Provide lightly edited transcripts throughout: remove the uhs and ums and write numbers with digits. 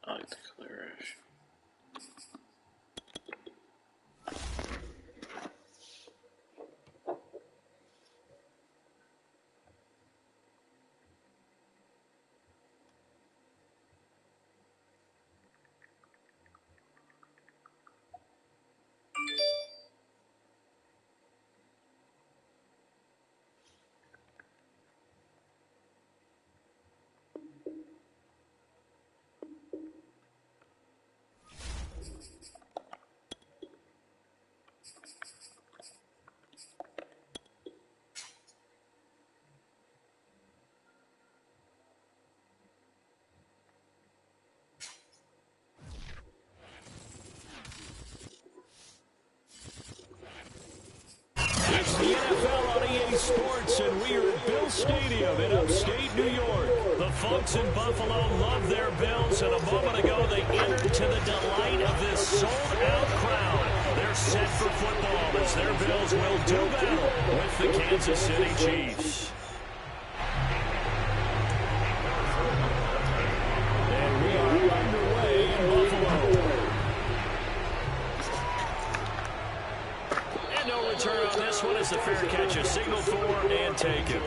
I like the color rush. It's the NFL on EA Sports, and we are at Bill Stadium in upstate New York. The folks in Buffalo love their Bills, and a moment ago they entered to the delight of this sold-out crowd. They're set for football as their Bills will do battle with the Kansas City Chiefs. And we are underway in Buffalo. No return on this one as the fair catch is signaled for and taken.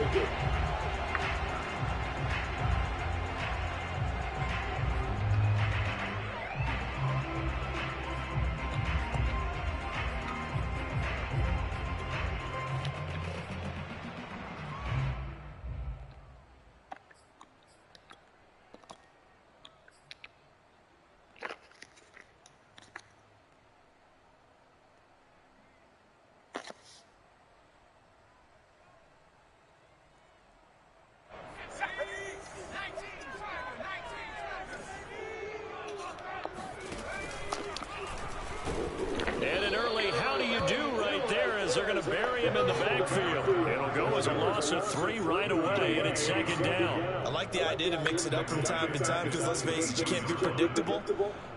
They're going to bury him in the backfield. It'll go as a loss of 3 right away, and it's second down. I like the idea to mix it up from time to time because, let's face it, you can't be predictable.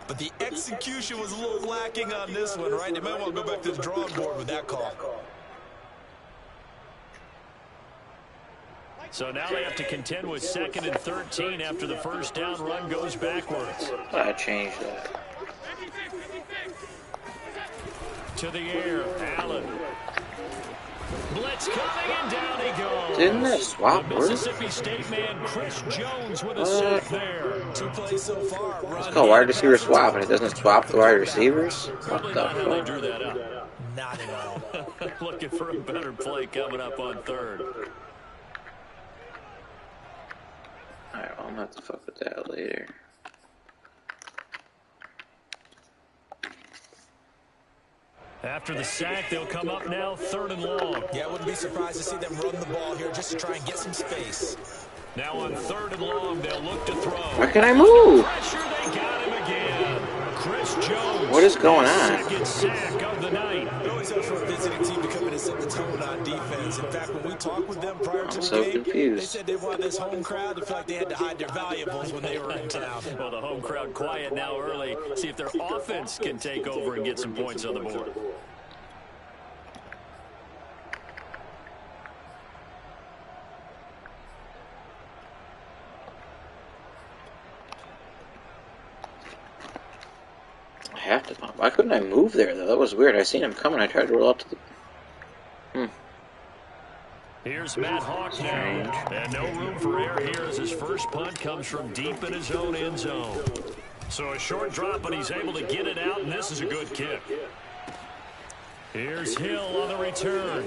But the execution was a little lacking on this one, right? They might want to go back to the drawing board with that call. So now they have to contend with 2nd and 13 after the first down run goes backwards. I changed that. To the air, Allen. Blitz coming, and down he goes. Didn't that swap the Mississippi State man, Chris Jones, with a sack there. 2 plays so far. It's called wide receiver swap, and it doesn't swap the wide receivers? Probably not how they drew that up. Not at all. Looking for a better play coming up on 3rd. Alright, well, I'm gonna have to fuck with that later. After the sack, they'll come up now 3rd and long. Yeah, I wouldn't be surprised to see them run the ball here just to try and get some space. Now on 3rd and long, they'll look to throw. Where can I move? Pressure, they got him again. Chris Jones. What is going on? 2nd sack of the night. It always helps for a visiting team to come in and set the tone on defense. In fact, when we talked with them prior to the game, confused. They said they wanted this home crowd to feel like they had to hide their valuables when they were in town. Well, the home crowd quiet now early. See if their offense can take over and get some points on the board. Have to. Why couldn't I move there, though? That was weird. I seen him coming. I tried to roll out to the... Here's Matt Hawk now. And no room for error here as his first punt comes from deep in his own end zone. So a short drop, but he's able to get it out, and this is a good kick. Here's Hill on the return.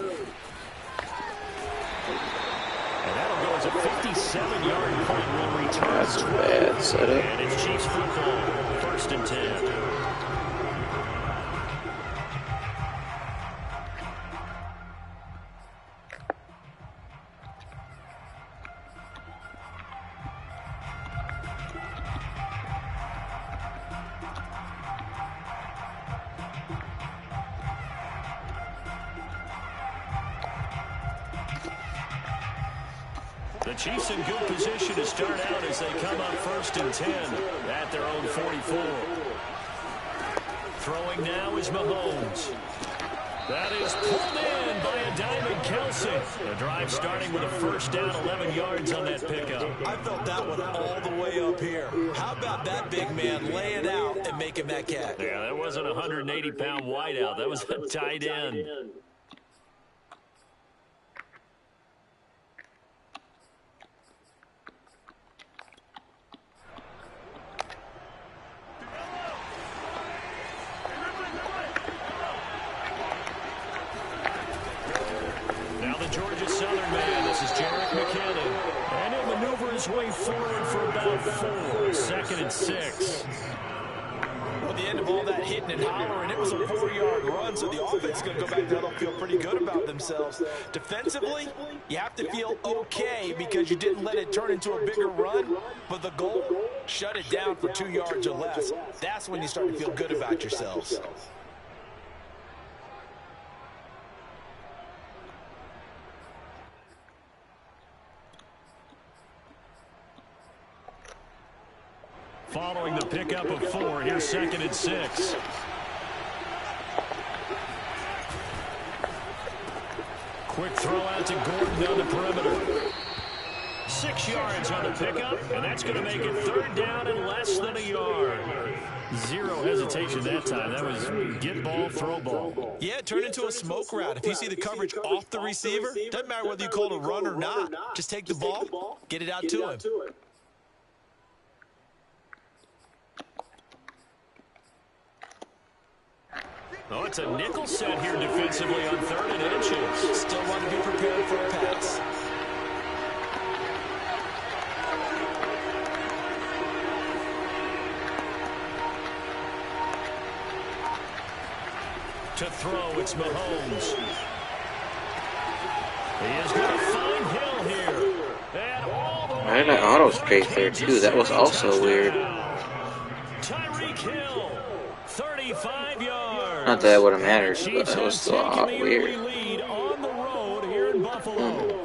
And that'll go as a 57-yard punt will return. That's bad setup. And it's Chiefs football, 1st and 10. The Chiefs in good position to start out as they come up 1st and 10 at their own 44. Throwing now is Mahomes. That is pulled in by a Diamond Kelce. The drive starting with a first down, 11 yards on that pickup. I felt that one all the way up here. How about that big man laying out and making that catch? Yeah, that wasn't a 180-pound wideout. That was a tight end. Way forward for about 4. 2nd and 6. Well, at the end of all that hitting and hollering, it was a 4-yard run, so the offense is going to go back there and feel pretty good about themselves. Defensively, you have to feel okay because you didn't let it turn into a bigger run, but the goal, shut it down for 2 yards or less. That's when you start to feel good about yourselves. Following the pickup of 4, here's 2nd and 6. Quick throw out to Gordon down the perimeter. 6 yards on the pickup, and that's going to make it 3rd down and less than a yard. Zero hesitation that time. That was get ball, throw ball. Yeah, turn into a smoke route. If you see the coverage off the receiver, doesn't matter whether you call it a run or not. Just take the ball, get it out to him. Oh, it's a nickel set here defensively on 3rd and inches. Still want to be prepared for a pass. To throw, it's Mahomes. He is going to find Hill here. And all the way. Why did I auto strafe there too? That was also weird. Tyreek Hill, 35 yards. Not that it would have mattered, but that was still weird. Lead on the road here in Buffalo.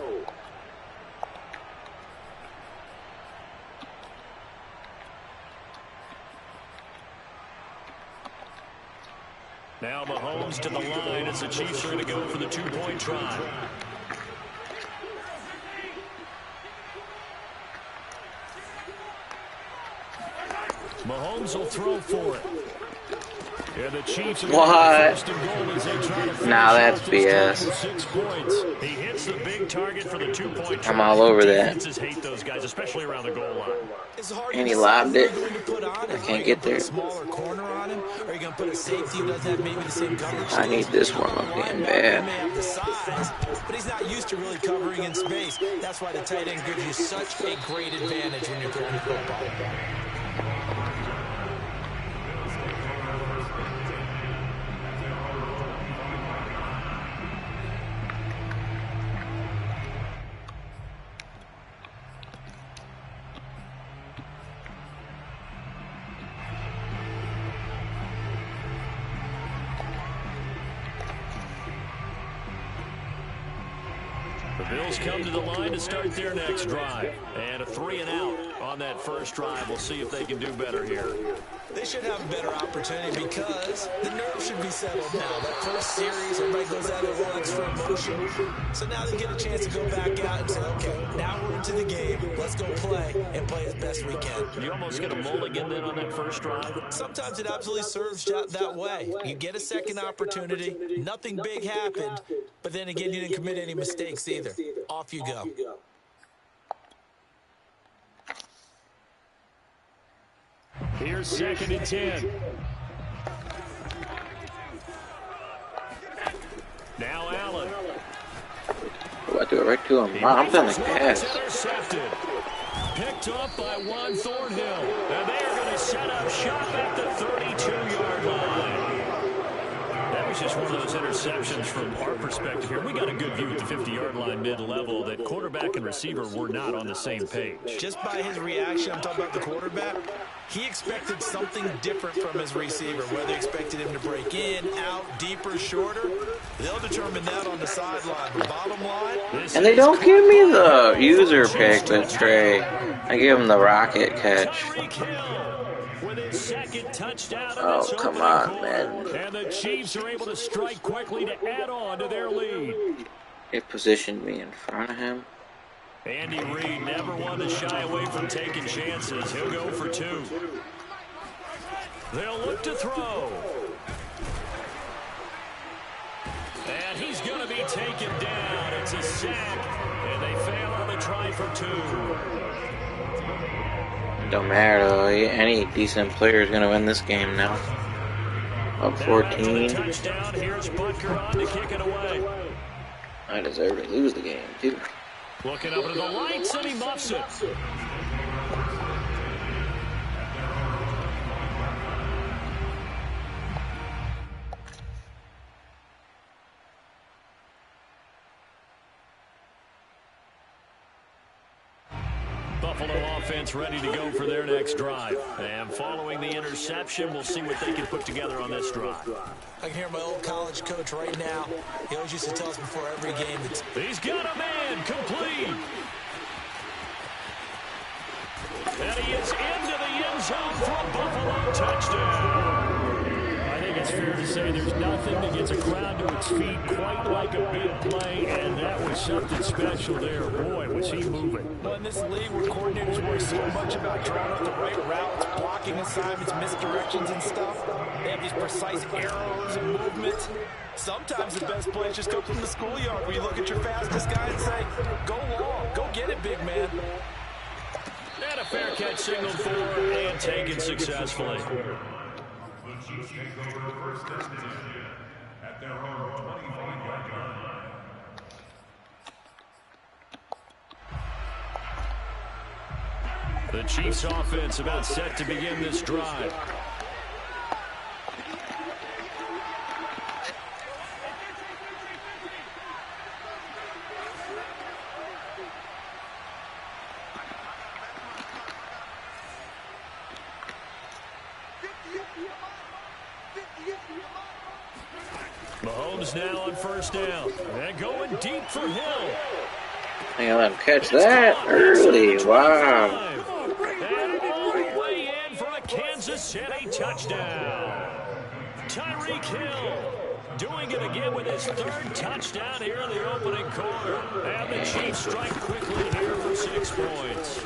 Now Mahomes to the line as the Chiefs are going to go for the 2-point try. Mahomes will throw for it. And the Chiefs What? Nah, that's BS. 6 points. He hits the big target for the 2-point try. I'm all over that. Defenses hate those guys, especially around the goal line. And he lobbed it. I can't get there. Smaller corner on him, or are you going to put a safety who doesn't have maybe the same coverage? I need this one up damn bad. He may have the size, but he's not used to really covering in space. That's why the tight end gives you such a great advantage when you're throwing the football. The Bills come to the line to start their next drive. And a 3-and-out on that first drive. We'll see if they can do better here. They should have a better opportunity because the nerves should be settled now. That first series, everybody goes out of runs for emotion. So now they get a chance to go back out and say, okay, now we're into the game. Let's go play and play as best we can. You almost get a mulligan then on that first drive? Sometimes it absolutely serves that way. You get a second opportunity. Nothing big happened. But then again, you didn't commit any mistakes either. Off you go. Here's 2nd and 10. Now Allen. Oh, I do it right to him. Wow, I'm feeling like pass. Intercepted. Picked up by Juan Thornhill. And they are going to set up shop at the 32-yard line. That was just one of those interceptions from our perspective here. We got a good view at the 50-yard line mid-level that quarterback and receiver were not on the same page. Just by his reaction, I'm talking about the quarterback, he expected something different from his receiver, whether he expected him to break in, out, deeper, shorter. They'll determine that on the sideline. The bottom line. And they don't give me the user pick with Trey. I give him the rocket catch. Oh, come on, man. And the Chiefs are able to strike quickly to add on to their lead. It positioned me in front of him. Andy Reid never one to shy away from taking chances. He'll go for 2. They'll look to throw. And he's going to be taken down. It's a sack. And they fail on the try for 2. Don't matter though. Any decent player is going to win this game now. Up 14. Touchdown. Here's Butker on to kick it away. I deserve to lose the game too. Looking up into the lights, and he muffs it. Buffalo offense ready to go for their next drive. And following the interception, we'll see what they can put together on this drive. I can hear my old college coach right now. He always used to tell us before every game. He's got a man complete. And he is into the end zone for a Buffalo touchdown. I think it's fair to say there's nothing that gets a crowd to its feet quite like a big play, and that was something special there. Boy, was he moving. Well, in this league where coordinators worry so much about drawing up the right routes, blocking assignments, misdirections and stuff, they have these precise arrows and movements. Sometimes the best plays just come from the schoolyard where you look at your fastest guy and say, go long, go get it, big man. And a fair catch signaled for and taken successfully. The Chiefs take over first down at their own 25-yard line. The Chiefs offense about set to begin this drive. Mahomes now on first down. And going deep for Hill. Hey, let him catch that early. Wow. And all the way in for a Kansas City touchdown. Tyreek Hill doing it again with his 3rd touchdown here in the opening quarter. And the Chiefs strike quickly here for 6 points.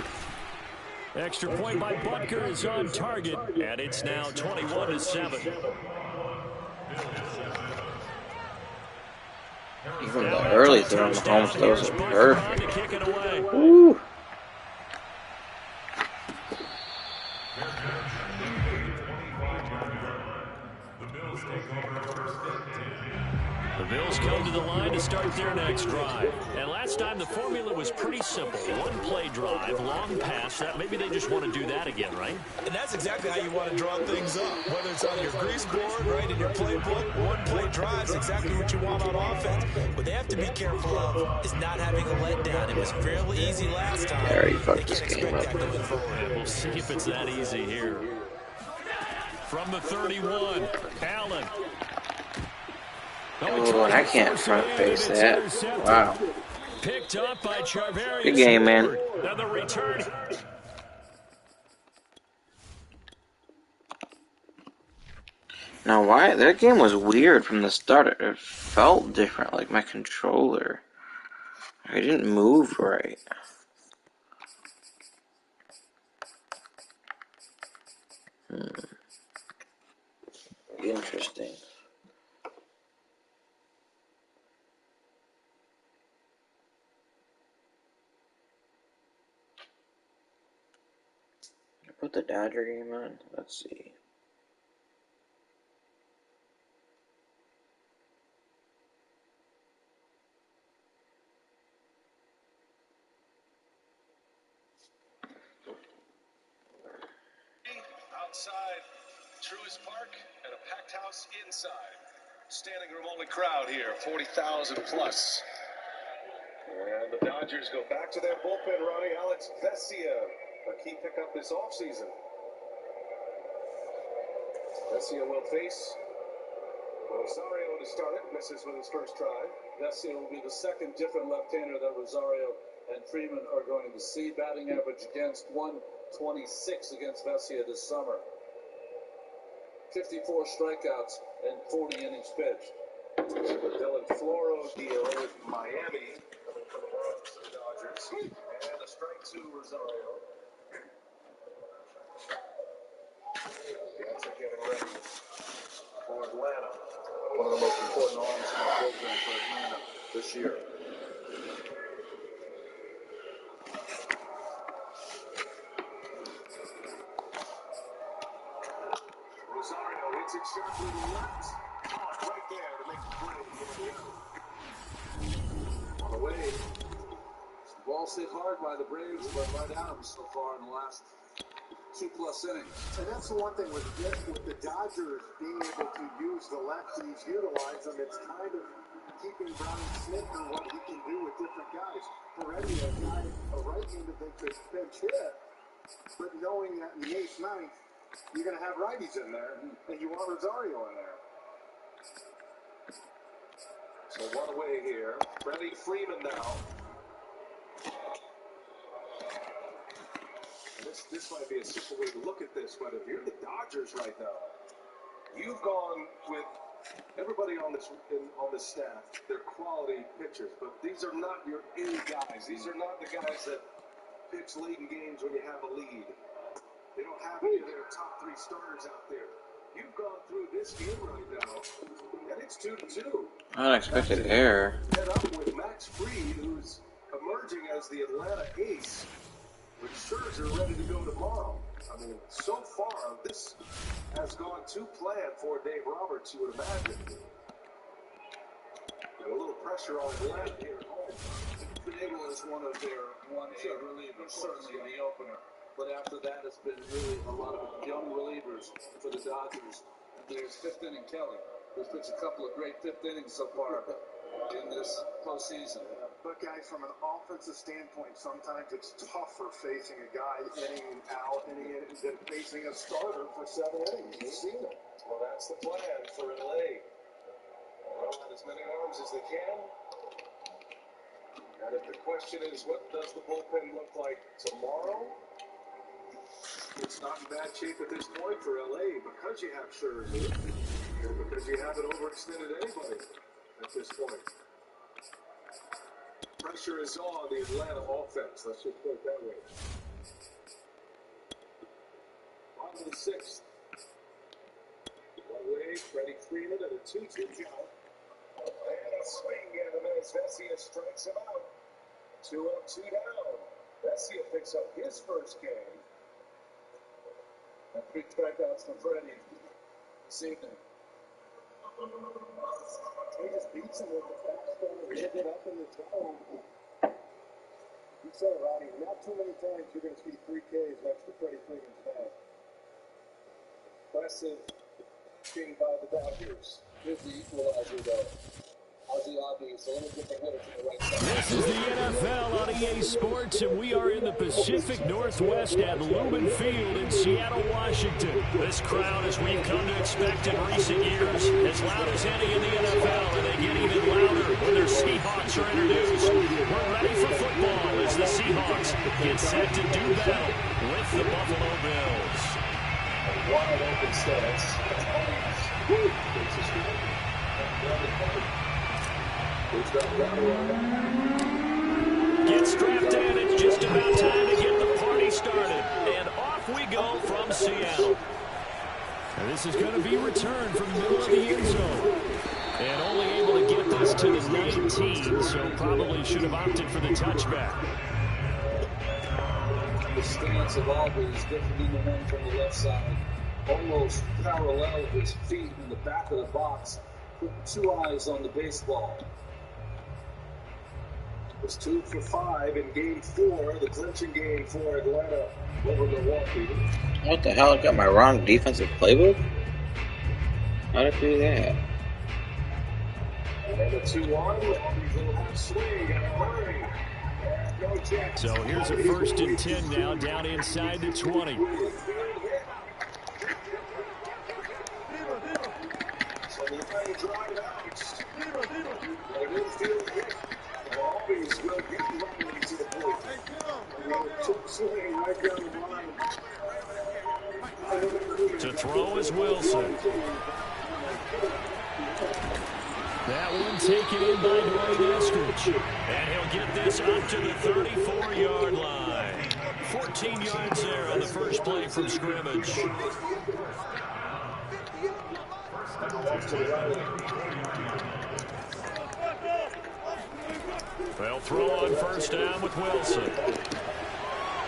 Extra point by Butker is on target, and it's now 21-7. Even the early throw on Mahomes throws are perfect. Woo. The Bills come to the line to start their next drive. And last time the formula was pretty simple. 1-play drive, long pass. Maybe they just want to do that again, right? And that's exactly how you want to draw things up. Whether it's on your grease board, right, in your playbook, 1-play drive is exactly what you want on offense. What they have to be careful of is not having a letdown. It was fairly easy last time. They already fucked this game up. We'll see if it's that easy here. From the 31, Allen. Oh, and I can't front face that. Wow. Picked up by Charvarius. Good game, man. And the return. Now, why? That game was weird from the start. It felt different, like my controller. I didn't move right. Interesting. Put the Dodger game on. Let's see. Outside Truist Park and a packed house inside. Standing room only crowd here, 40,000 plus. And the Dodgers go back to their bullpen, Ronnie. Alex Vesia, a key pickup this offseason. Vesia will face Rosario to start it. Misses with his first try. Vesia will be the second different left-hander that Rosario and Freeman are going to see. Batting average against 126 against Vesia this summer. 54 strikeouts and 40 innings pitched. The Dylan Floro deal with Miami. Remy coming from the Dodgers. And a strike to Rosario. Gets getting ready for Atlanta. One of the most important arms in the program for Atlanta this year. Rosario hits it sharply to left. Caught right there to make the play to get it out. On the way. The ball's hit hard by the Braves, but right at him so far in the last 2+ innings. And that's the one thing with the Dodgers being able to use the lefties, utilize them, it's kind of keeping Brian Smith and what he can do with different guys. Already a right-handed that could pinch hit, but knowing that in the 8th, 9th, you're going to have righties in there, and you want Rosario in there. So one away here. Freddie Freeman now. This might be a simple way to look at this, but if you're the Dodgers right now, you've gone with everybody on this staff. They're quality pitchers, but these are not your A guys. These are not the guys that pitch late in games when you have a lead. They don't have any of their top 3 starters out there. You've gone through this game right now, and it's 2-2. Unexpected error. Head up with Max Fried, who's emerging as the Atlanta ace. With Scherzer ready to go tomorrow. I mean, so far, this has gone to plan for Dave Roberts, you would imagine. Got a little pressure on Atlanta here at home. Fable is one of their 1A relievers, certainly in the opener. But after that, it's been really a lot of young relievers for the Dodgers. There's 5th inning Kelly, who's pitched a couple of great 5th innings so far in this postseason. But guys, from an offensive standpoint, sometimes it's tougher facing a guy inning out than facing a starter for 7 innings. You've seen it. Well, that's the plan for LA. Run out as many arms as they can. And if the question is, what does the bullpen look like tomorrow? It's not in bad shape at this point for LA because you have Scherzer and because you haven't overextended anybody at this point. Pressure is on the Atlanta offense. Let's just put it that way. On to the 6th. One way, Freddie Freeman at a 2-2 count. And a swing and a minute. Vesia strikes him out. 2 up, 2 down. Vesia picks up his first game. And 3 strikeouts for Freddie this evening. He just beats him with the fastball and hit it up in the zone. You said it, Ronnie. Not too many times you're going to see 3 Ks next to Freddie Freeman's bat. Impressive game by the Dodgers. Here's the equalizer, though. Ozzie Albies, a little different hitter to the right side. This is the NFL on EA Sports, and we are in the Pacific Northwest at Lumen Field in Seattle, Washington. This crowd, as we've come to expect in recent years, as loud as any in the NFL, and they get even louder when their Seahawks are introduced. We're ready for football as the Seahawks get set to do battle with the Buffalo Bills. Wide open stance. Gets strapped in. It's just about time to get the party started. And off we go from Seattle. And this is going to be returned from the middle of the end zone. And only able to get this to the 19, so probably should have opted for the touchback. The stance of Albies is different than the one from the left side. Almost parallel with his feet in the back of the box. Put 2 eyes on the baseball. It was 2 for 5 in Game 4, the clinching game for Atlanta over Milwaukee. What the hell? I got my wrong defensive playbook? How did I do that? And the 2-1, Albies will have swing and hurry. No chance. So here's a 1st and 10 now, down inside the 20. So the play drive out. And infield hit. Albies will get running to the point. Took swing right down the line. To throw is Wilson. That one and taken in by Dwayne Eskridge. And he'll get this up to the 34-yard line. 14 yards there on the first play from scrimmage. They'll throw on first down with Wilson.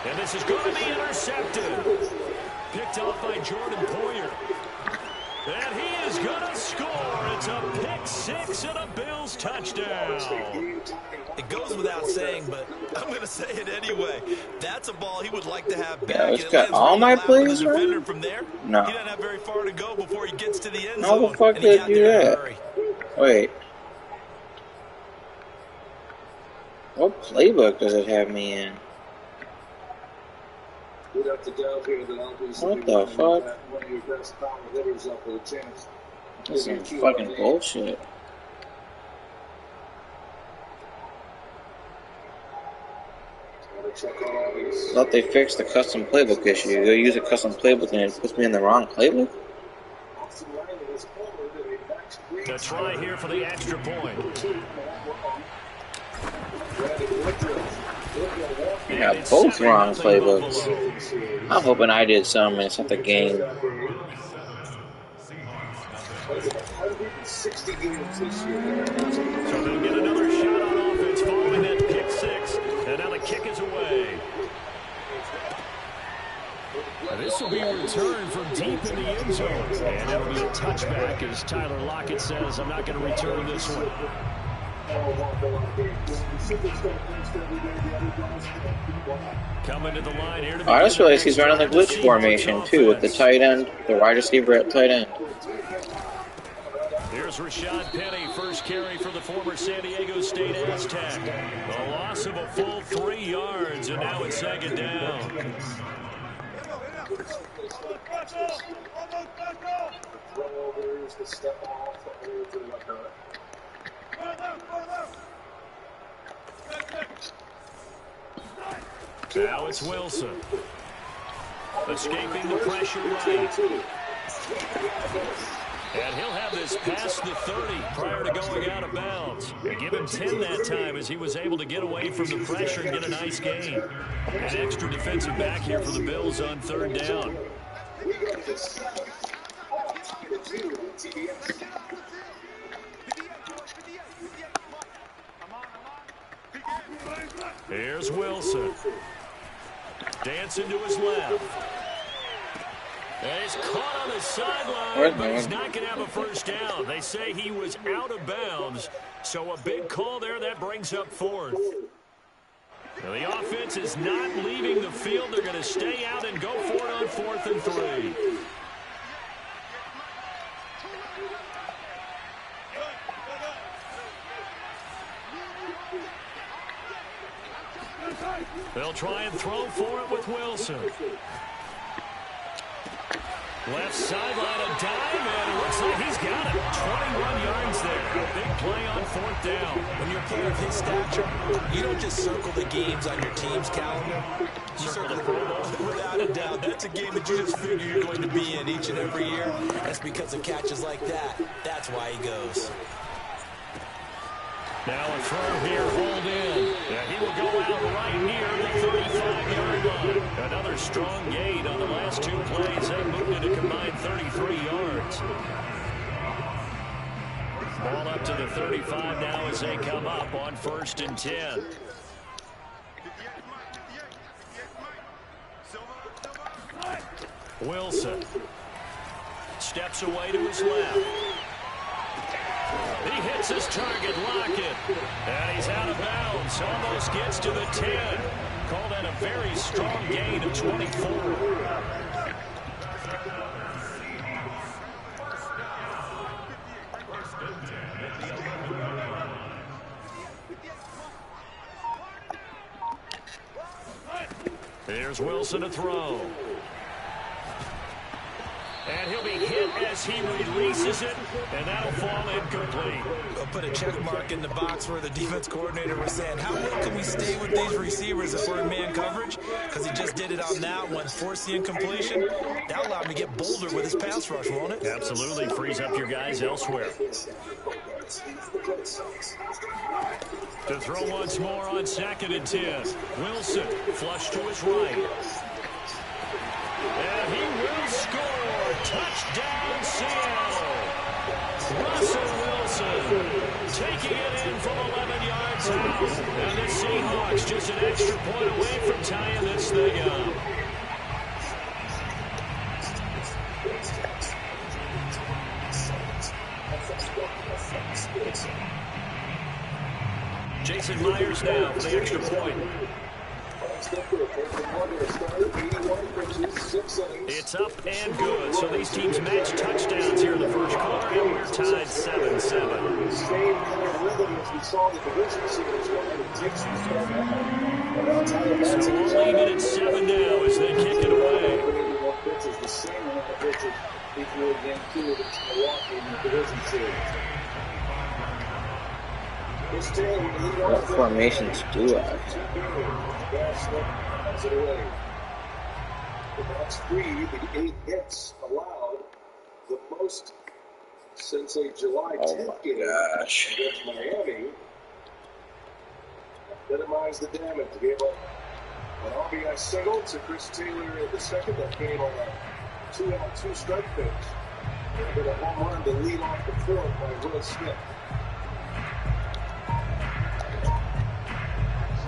And this is going to be intercepted. Picked off by Jordan Poyer. And he is going to score. It's a pick-6 and a Bills touchdown. It goes without saying, but I'm going to say it anyway. That's a ball he would like to have back. Yeah, it's got all my plays right? From there, no. He doesn't have very far to go before he gets to the end zone. How the fuck did you do that? Wait. What playbook does it have me in? What the fuck? This is some fucking bullshit. I thought they fixed the custom playbook issue. You go use a custom playbook and it puts me in the wrong playbook? To try here for the extra point. You got both wrong playbooks. I'm hoping I did something and it's not the game. So they'll get another shot on offense following that pick-6. And now the kick is away. This will be a return from deep in the end zone. And it'll be a touchback as Tyler Lockett says, I'm not going to return this one. Coming to the line here. I just realized he's running the glitch formation too with the tight end, the wide receiver at tight end. Here's Rashad Penny, first carry for the former San Diego State Aztec. A loss of a full 3 yards, and now it's second down. Now it's Wilson. Escaping the pressure right. And he'll have this past the 30 prior to going out of bounds. They give him 10 that time as he was able to get away from the pressure and get a nice gain. An extra defensive back here for the Bills on third down. Here's Wilson. Dancing to his left. And he's caught on the sideline, but he's not going to have a first down. They say he was out of bounds, so a big call there. That brings up fourth. Now the offense is not leaving the field. They're going to stay out and go for it on 4th and 3. They'll try and throw for it with Wilson. Left sideline, a dive, and it looks like he's got it. 21 yards there. A big play on 4th down. When you're a player of his stature, you don't just circle the games on your team's calendar. You circle the promos. Without a doubt, that's a game that you just figure you're going to be in each and every year. That's because of catches like that. That's why he goes. Now a throw here, hold in. And he will go out right near the 35-yard line. Another strong gain on the last 2 plays. They moved it a combined 33 yards. Ball up to the 35 now as they come up on 1st and 10. Wilson steps away to his left. He hits his target, Lockett, and he's out of bounds. Almost gets to the 10. Call that a very strong gain of 24. Here's Wilson to throw. And he'll be hit as he releases it, and that'll fall incomplete. I'll put a check mark in the box where the defense coordinator was saying, how well can we stay with these receivers if we're in man coverage? Because he just did it on that one, forced the incompletion. That'll allow him to get bolder with his pass rush, won't it? Absolutely. Frees up your guys elsewhere. To throw once more on 2nd and 10. Wilson, flush to his right. And he will score. Touchdown, Seattle. Russell Wilson taking it in from 11 yards out. And the Seahawks just an extra point away from tying this thing up. Jason Myers now for the extra point. It's up and good. So these teams match touchdowns here in the first quarter, and we're tied 7-7. So we'll leave it at 7 now as they kick it away. What formations do I? That's free, the 8 hits allowed, the most since a July 10th game against Miami. Minimize the damage. Gave up an RBI single to Chris Taylor in the second. That came on a 2-out-2 strike pitch. And then a home run to lead off the fourth by Will Smith.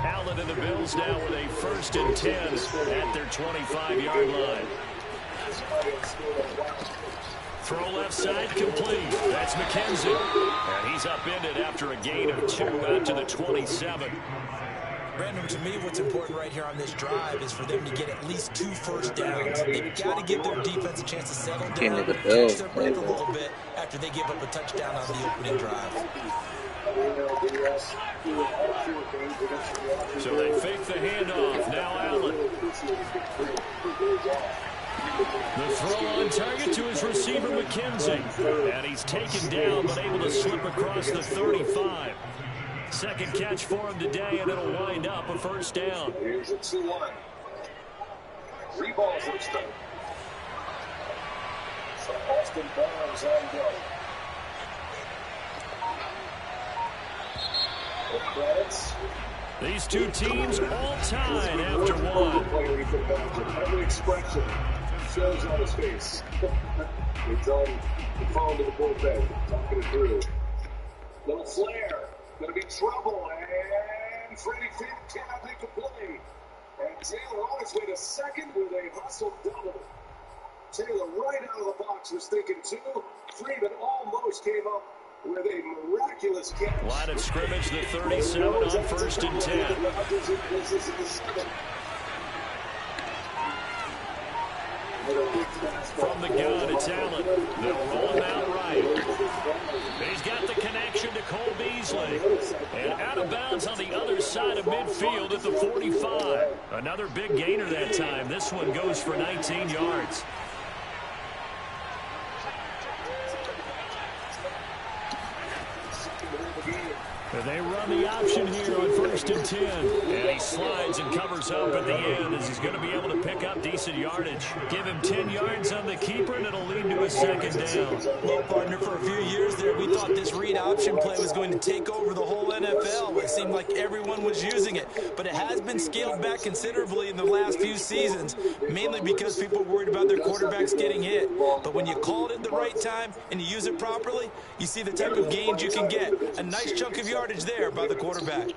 Allen and the Bills now with a 1st and 10 at their 25-yard line. Throw left side complete. That's McKenzie. And he's upended after a gain of 2 out to the 27. Brandon, to me, what's important right here on this drive is for them to get at least 2 first downs. They've got to give their defense a chance to settle down, catch their breath a little bit after they give up a touchdown on the opening drive. So they fake the handoff. Now Allen. The throw on target to his receiver, McKenzie. And he's taken down, but able to slip across the 35. Second catch for him today, and it'll wind up a first down. Here's a 2-1. 3 balls this time. So Austin Barnes on go. These two teams all tied after 1. Every expression shows on his face. He's on the phone to the bullpen, talking it through. Little flare. Going to be trouble, and Freddie Finn cannot make a play. And Taylor on his way to second with a hustle double. Taylor right out of the box was thinking 2. Freeman almost came up with a miraculous catch. Line of scrimmage, the 37 on 1st and 10. From the gun, it's Allen. They'll roll him out right. He's got the connection to Cole Beasley. And out of bounds on the other side of midfield at the 45. Another big gainer that time. This one goes for 19 yards. They run the option here on 1st and 10. And he slides and covers up at the end as he's going to be able to pick up decent yardage. Give him 10 yards on the keeper, and it'll lead to a second down. Well, partner, for a few years there, we thought this read option play was going to take over the whole NFL. It seemed like everyone was using it. But it has been scaled back considerably in the last few seasons, mainly because people were worried about their quarterbacks getting hit. But when you call it at the right time and you use it properly, you see the type of gains you can get. A nice chunk of yardage there by the quarterback.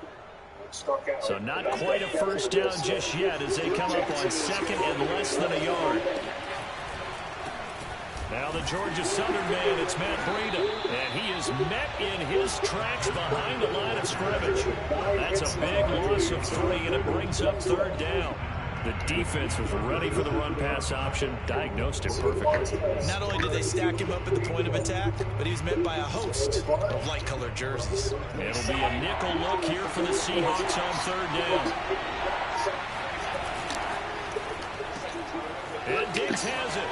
So not quite a first down just yet as they come up on second and less than a yard. Now the Georgia Southern man, it's Matt Breida, and he is met in his tracks behind the line of scrimmage. That's a big loss of 3, and it brings up 3rd down. The defense was ready for the run-pass option, diagnosed it perfectly. Not only did they stack him up at the point of attack, but he was met by a host of light-colored jerseys. It'll be a nickel look here for the Seahawks on 3rd down. And Diggs has it.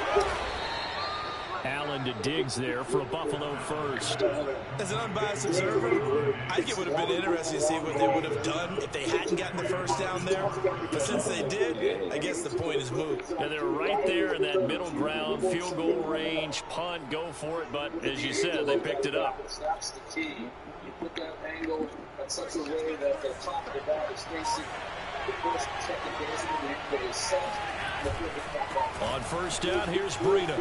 Allen to Diggs there for a Buffalo first. As an unbiased observer, I think it would have been interesting to see what they would have done if they hadn't gotten the first down there. But since they did, I guess the point is moot. And they're right there in that middle ground field goal range. range, punt, go for it. But as you said, they picked it up. That's the key. You put that angle at such a way that the top of the bat is facing the first and second baseman. The angle is set. On first down, here's Breida.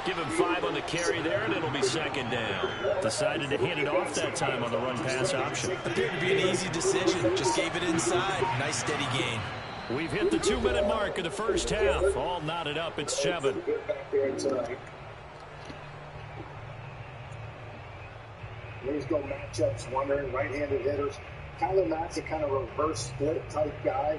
Give him 5 on the carry there, and it'll be second down. Decided to hand it off that time on the run-pass option. Appeared to be an easy decision. Just gave it inside. Nice steady gain. We've hit the 2-minute mark of the first half. All knotted up at 7. Here's go matchups, wondering right-handed hitters. Kyler Matt's a kind of reverse split type guy.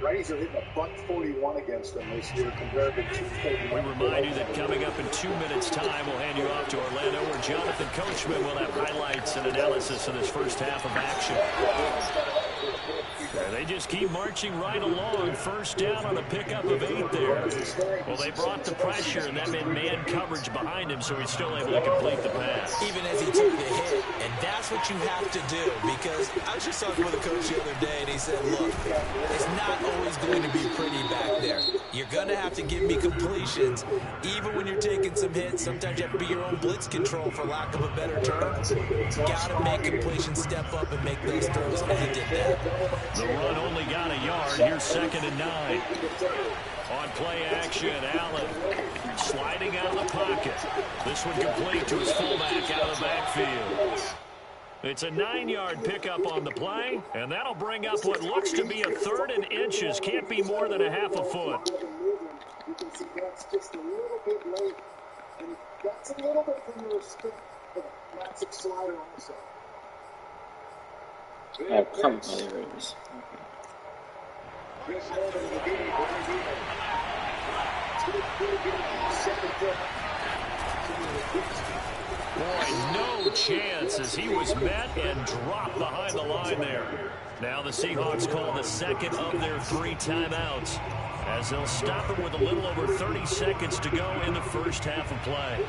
Righties are hitting a .41 against them this year compared to .231. We remind you that coming up in 2 minutes' time, we'll hand you off to Orlando, where Jonathan Coachman will have highlights and analysis of this first half of action. They just keep marching right along. First down on a pickup of 8 there. Well, they brought the pressure, and that meant man coverage behind him, so he's still able to complete the pass. Even as he took the hit, and that's what you have to do, because I was just talking with a coach the other day, and he said, look, it's not always going to be pretty back there. You're going to have to give me completions. Even when you're taking some hits, sometimes you have to be your own blitz control, for lack of a better term. Got to make completions, step up, and make those throws, and he did that. The run only got a yard. Here's 2nd and 9. On play action, Allen sliding out of the pocket. This one complete to his fullback out of the backfield. It's a 9-yard pickup on the play, and that'll bring up what looks to be a 3rd and inches. Can't be more than a half a foot. You can see that's just a little bit late, and that's a little bit from your stick, but that's a slider also. Oh, come on, Ravens. Boy, no chance as he was met and dropped behind the line there. Now the Seahawks call the second of their 3 timeouts, as they'll stop it with a little over 30 seconds to go in the first half of play.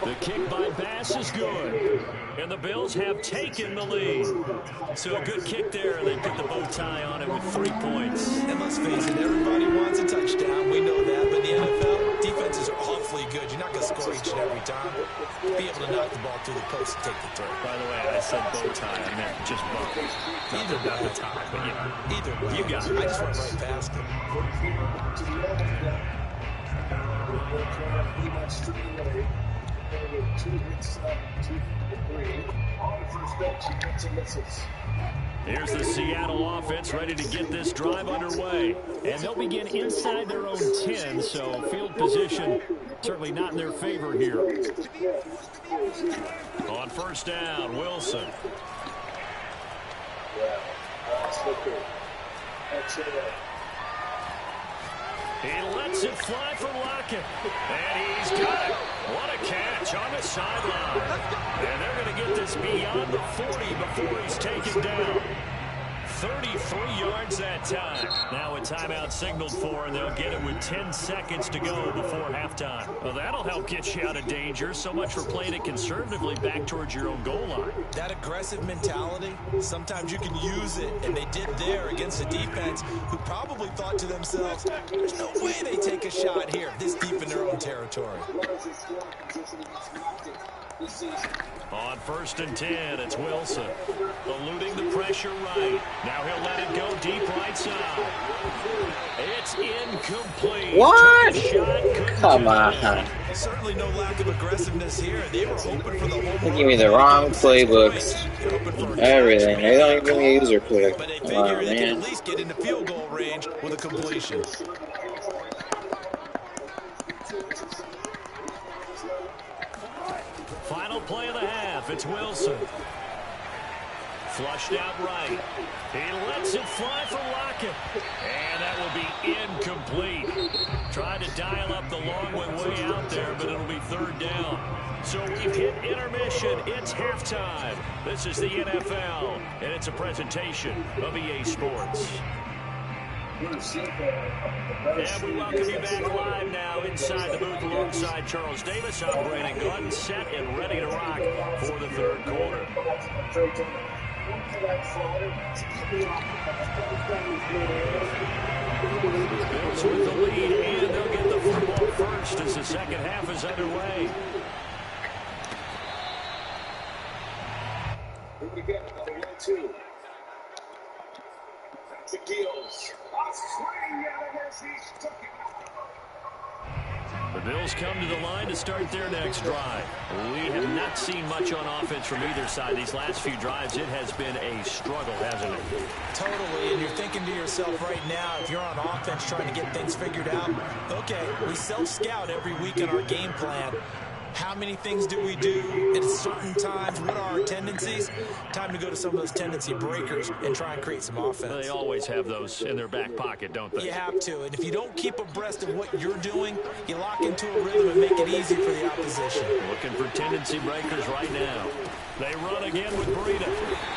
The kick by Bass is good, and the Bills have taken the lead. So a good kick there. They put the bow tie on it with 3 points. And let's face it, everybody wants a touchdown. We know that. But in the NFL, defenses are awfully good. You're not going to score each and every time. Be able to knock the ball through the post and take the throw. By the way, I said bow tie. I meant just bow. Not the tie, but yeah. Either way. You got it. I just went right past him. Here's the Seattle offense ready to get this drive underway. And they'll begin inside their own 10, so field position certainly not in their favor here. On first down, Wilson. He lets it fly for Lockett. And he's got it. What a catch on the sideline. And they're going to get this beyond the 40 before he's taken down. 33 yards that time. Now a timeout signaled for, and they'll get it with 10 seconds to go before halftime. Well, that'll help get you out of danger. So much for playing it conservatively back towards your own goal line. That aggressive mentality, sometimes you can use it, and they did there against a defense who probably thought to themselves, there's no way they take a shot here this deep in their own territory. On first and 10, it's Wilson. Eluding the pressure right. Now he'll let it go deep right side. It's incomplete. What? Shot, Come on. Certainly no lack of aggressiveness here. They were hoping for the home They run. give me the wrong playbooks. Everything. They don't even give me a user click. But they Oh, figure they can at man. least get into field goal range with a completion. Final play of the half. It's Wilson. Flushed out right. He lets it fly for Lockett. And that will be incomplete. Tried to dial up the long one way out there, but it'll be third down. So we've hit intermission. It's halftime. This is the NFL, and it's a presentation of EA Sports. And we welcome you back live now inside the booth alongside Charles Davis. I'm Brandon Gordon, set and ready to rock for the third quarter. Bills with the lead, and they'll get the football first as the second half is underway. Move it again, another 1-2. That's a Gills. A swing out as he stuck it out. The Bills come to the line to start their next drive. We have not seen much on offense from either side. These last few drives, it has been a struggle, hasn't it? Totally, and you're thinking to yourself right now, if you're on offense trying to get things figured out, okay, we self-scout every week in our game plan. How many things do we do at certain times? What are our tendencies? Time to go to some of those tendency breakers and try and create some offense. They always have those in their back pocket, don't they? You have to, and if you don't keep abreast of what you're doing, you lock into a rhythm and make it easy for the opposition. Looking for tendency breakers right now. They run again with Breida.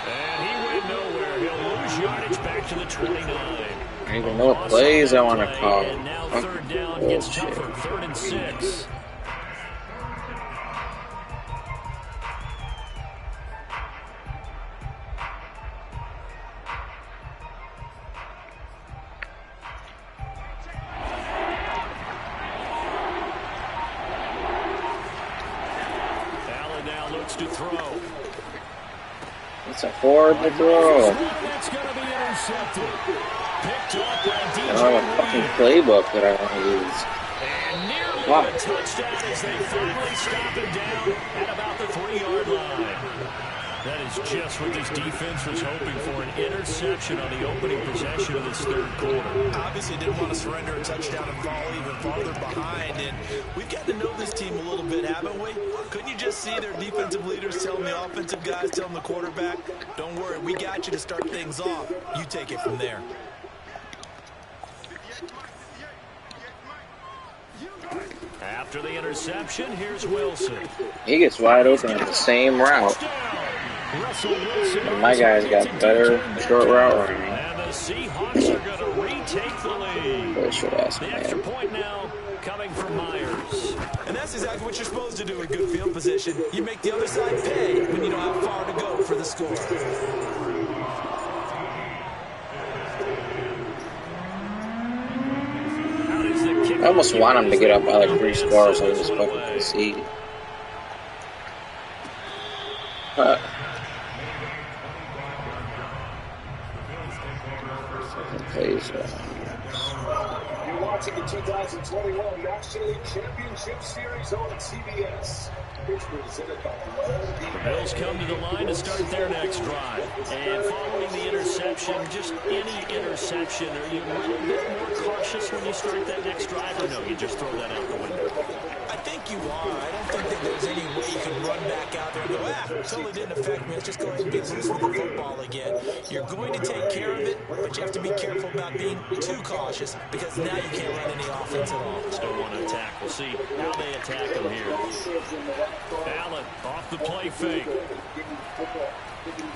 And he went nowhere. He'll lose yardage back to the 29. I don't even know what plays I want to call. And now third down gets tougher. 3rd and 6. To throw. It's a horrible throw. That's going to be intercepted. Picked up by DJ. I don't have a fucking playbook that I want to use. And nearly a touchdown as they finally stop it down at about the 3-yard line. That is just what this defense was hoping for, an interception on the opening possession of this third quarter. Obviously didn't want to surrender a touchdown and fall even farther behind, and we've got to know this team a little bit, haven't we? Couldn't you just see their defensive leaders telling the offensive guys, telling the quarterback, don't worry, we got you to start things off. You take it from there. After the interception, here's Wilson. He gets wide open at the same route. And my guy's got better short route running. And the Seahawks are going to retake the lead. The extra point now coming from Myers. And that's exactly what you're supposed to do in good field position. You make the other side pay when you know how far to go for the score. I almost want him to get up by like 3 scores so I just fucking concede. You're watching the 2021 National League Championship Series on CBS. It's presented by the Bills come to the line to start their next drive. And following the interception, just any interception, are you a little bit more cautious when you start that next drive, or no, you just throw that out the window? I think you are. I don't think that there's any way you can run back out there and go, totally didn't affect me. Let's just go ahead and get loose with the football again. You're going to take care of it, but you have to be careful about being too cautious because now you can't run any offense at all. Still want to attack. We'll see how they attack them here. Allen off the play fake.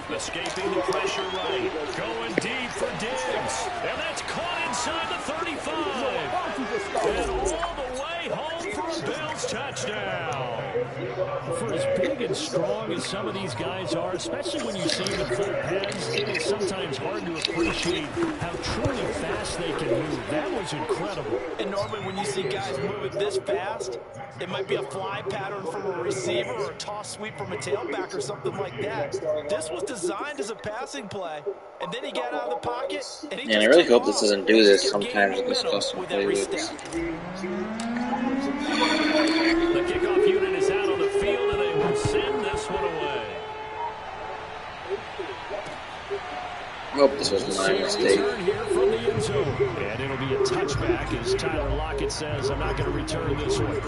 Escaping the pressure right. Going deep for Diggs. And that's caught inside the 35. And all the way home for a Bills touchdown. For as big and strong as some of these guys are, especially when you see them in full pads, it is sometimes hard to appreciate how truly fast they can move. That was incredible. And normally when you see guys move it this fast, it might be a fly pattern from a receiver or a toss sweep from a tailback or something like that. This was designed as a passing play, and then he got out of the pocket. And he I really hope this doesn't do this sometimes with this custom playbooks. The kickoff unit is out on the field, and they will send this one away. I hope this was my mistake. Here from the end zone. And it'll be a touchback as Tyler Lockett says, I'm not going to return this one.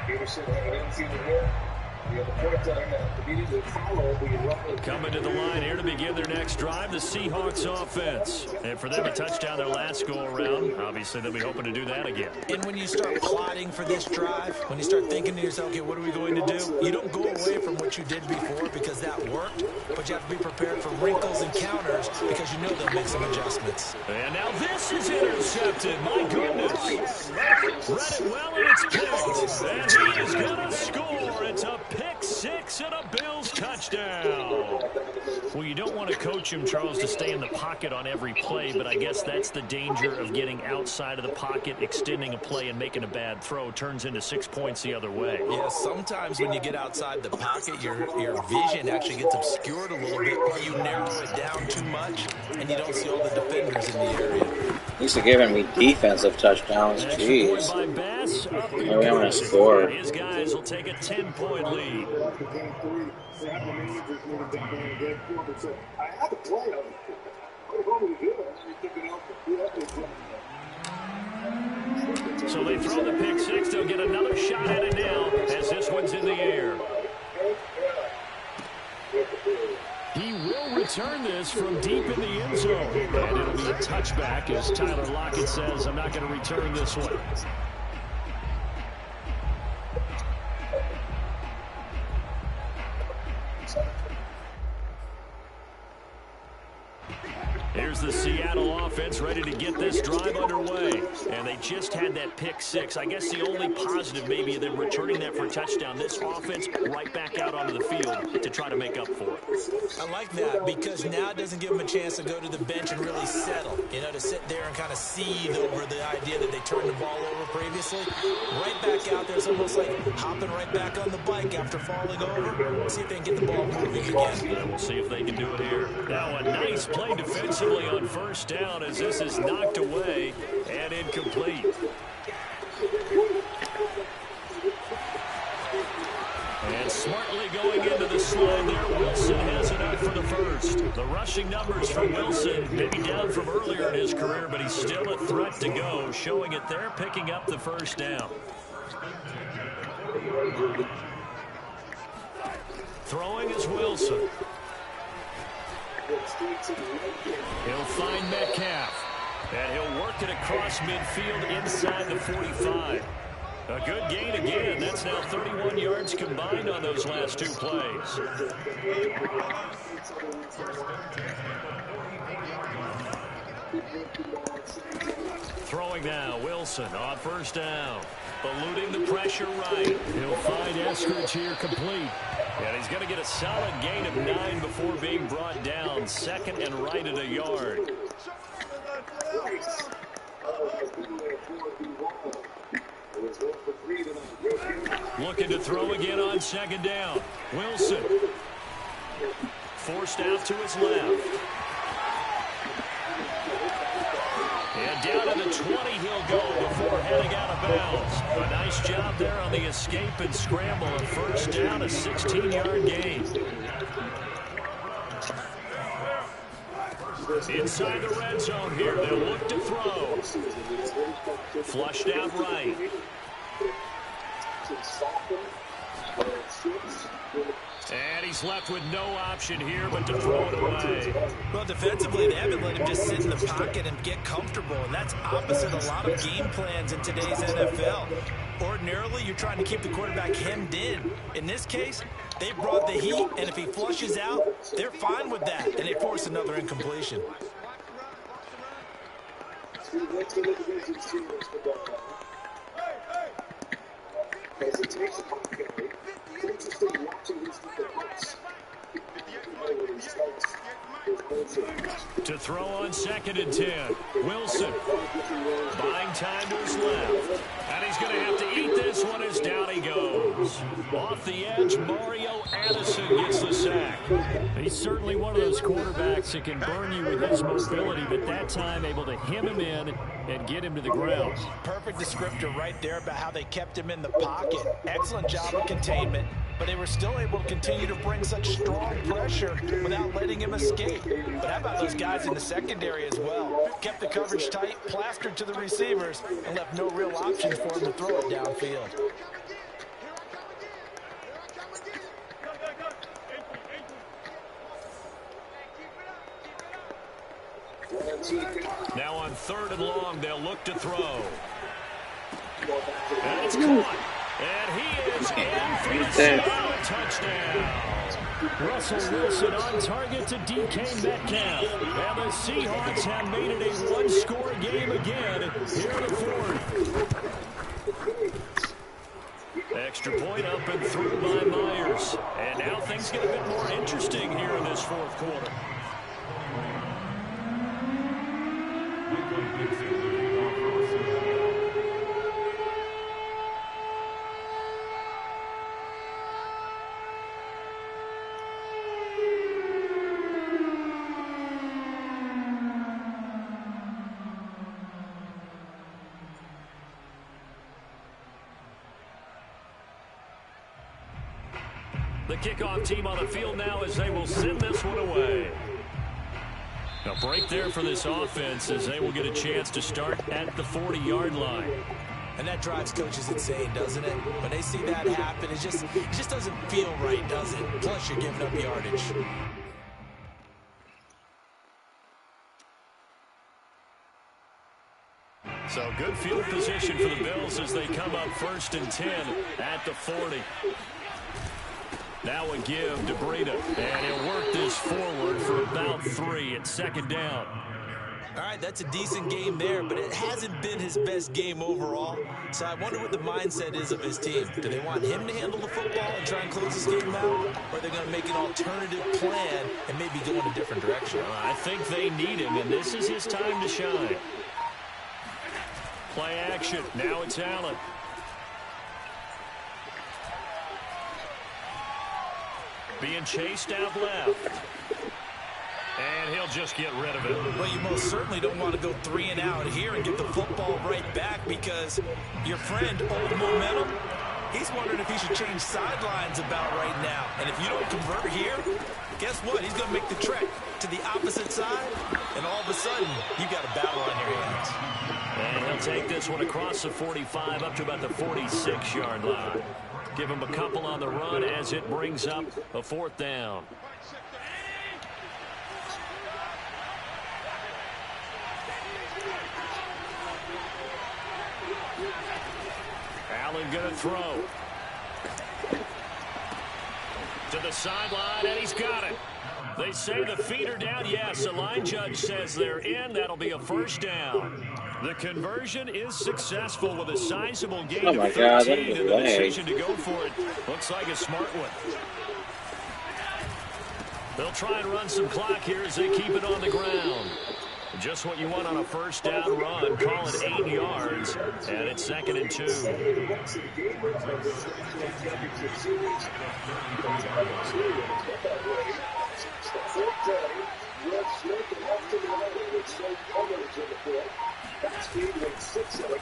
Peterson had an infield here. Coming to the line here to begin their next drive, the Seahawks offense. And for them, a touchdown their last go-around. Obviously, they'll be hoping to do that again. And when you start plotting for this drive, when you start thinking to yourself, okay, what are we going to do? You don't go away from what you did before because that worked, but you have to be prepared for wrinkles and counters because you know they'll make some adjustments. And now this is intercepted. My goodness. Read it well, and it's picked. And he is going to score. It's a pick-6 and a Bills touchdown. Well, you don't want to coach him, Charles, to stay in the pocket on every play, but I guess that's the danger of getting outside of the pocket, extending a play, and making a bad throw. Turns into 6 points the other way. Yeah, sometimes when you get outside the pocket, your vision actually gets obscured a little bit, or you narrow it down too much, and you don't see all the defenders in the area. He's giving me defensive touchdowns. Jeez. Maybe I'm going to score. His guys will take a 10-point lead. So they throw the pick-6. They'll get another shot at it now as this one's in the air. He will return this from deep in the end zone. And it'll be a touchback as Tyler Lockett says, I'm not going to return this one. Here's the Seattle offense ready to get this drive underway. And they just had that pick-6. I guess the only positive maybe of them returning that for a touchdown. This offense right back out onto the field to try to make up for it. I like that because now it doesn't give them a chance to go to the bench and really settle. You know, to sit there and kind of seethe over the idea that they turned the ball over previously. Right back out there, it's almost like hopping right back on the bike after falling over. See if they can get the ball moving again. Yeah, we'll see if they can do it here. Now a nice play defensively on first down as this is knocked away and incomplete. And smartly going into the slide there, Wilson has it out for the first. The rushing numbers for Wilson, maybe down from earlier in his career, but he's still a threat to go, showing it there, picking up the first down. Throwing is Wilson. He'll find Metcalf, and he'll work it across midfield inside the 45. A good gain again. That's now 31 yards combined on those last two plays. Throwing now, Wilson on first down. Eluding the pressure right. He'll find Eskridge here complete. And he's going to get a solid gain of 9 before being brought down. Second and right at a yard. Looking to throw again on second down. Wilson. Forced out to his left. And down to the 20 he'll go before heading out of bounds. A nice job there on the escape and scramble. And first down, a 16-yard gain. Inside the red zone here, they'll look to throw. Flushed out right. And he's left with no option here but to throw it away. Well, defensively, they haven't let him just sit in the pocket and get comfortable, and that's opposite a lot of game plans in today's NFL. Ordinarily, you're trying to keep the quarterback hemmed in. In this case, they brought the heat, and if he flushes out, they're fine with that, and they force another incompletion. To throw on second and 10. Wilson buying time to his left. And he's going to have to eat this one as down he goes. Off the edge, Mario Addison gets the sack. He's certainly one of those quarterbacks that can burn you with his mobility, but that time able to hem him in and get him to the ground. Perfect descriptor right there about how they kept him in the pocket. Excellent job of containment, but they were still able to continue to bring such strong pressure without letting him escape. But how about those guys in the secondary as well? Kept the coverage tight, plastered to the receivers, and left no real options for him to throw it downfield. Now on 3rd and long, they'll look to throw. And it's caught. And he is in for the silent touchdown. Russell Wilson on target to DK Metcalf. And the Seahawks have made it a one-score game again here in the 4th. Extra point up and through by Myers. And now things get a bit more interesting here in this 4th quarter. The kickoff team on the field now as they will send this one away. A break there for this offense as they will get a chance to start at the 40-yard line. And that drives coaches insane, doesn't it? When they see that happen, it just doesn't feel right, does it? Plus, you're giving up yardage. So good field position for the Bills as they come up 1st and 10 at the 40. Now a give to Breida, and he'll work this forward for about 3 at 2nd down. All right, that's a decent game there, but it hasn't been his best game overall. So I wonder what the mindset is of his team. Do they want him to handle the football and try and close this game out? Or are they going to make an alternative plan and maybe go in a different direction? I think they need him, and this is his time to shine. Play action. Now it's Allen. Being chased out left. And he'll just get rid of it. Well, you most certainly don't want to go 3 and out here and get the football right back because your friend, Old Momentum, he's wondering if he should change sidelines about right now. And if you don't convert here, guess what? He's going to make the trek to the opposite side, and all of a sudden, you've got a battle on your hands. And he'll take this one across the 45 up to about the 46-yard line. Give him a couple on the run as it brings up a 4th down. Allen going to throw. To the sideline, and he's got it. They say the feet are down. Yes, the line judge says they're in. That'll be a 1st down. The conversion is successful with a sizable gain of 13 and the decision to go for it. Looks like a smart one. They'll try and run some clock here as they keep it on the ground. Just what you want on a 1st down run. Call it 8 yards, and it's 2nd and 2.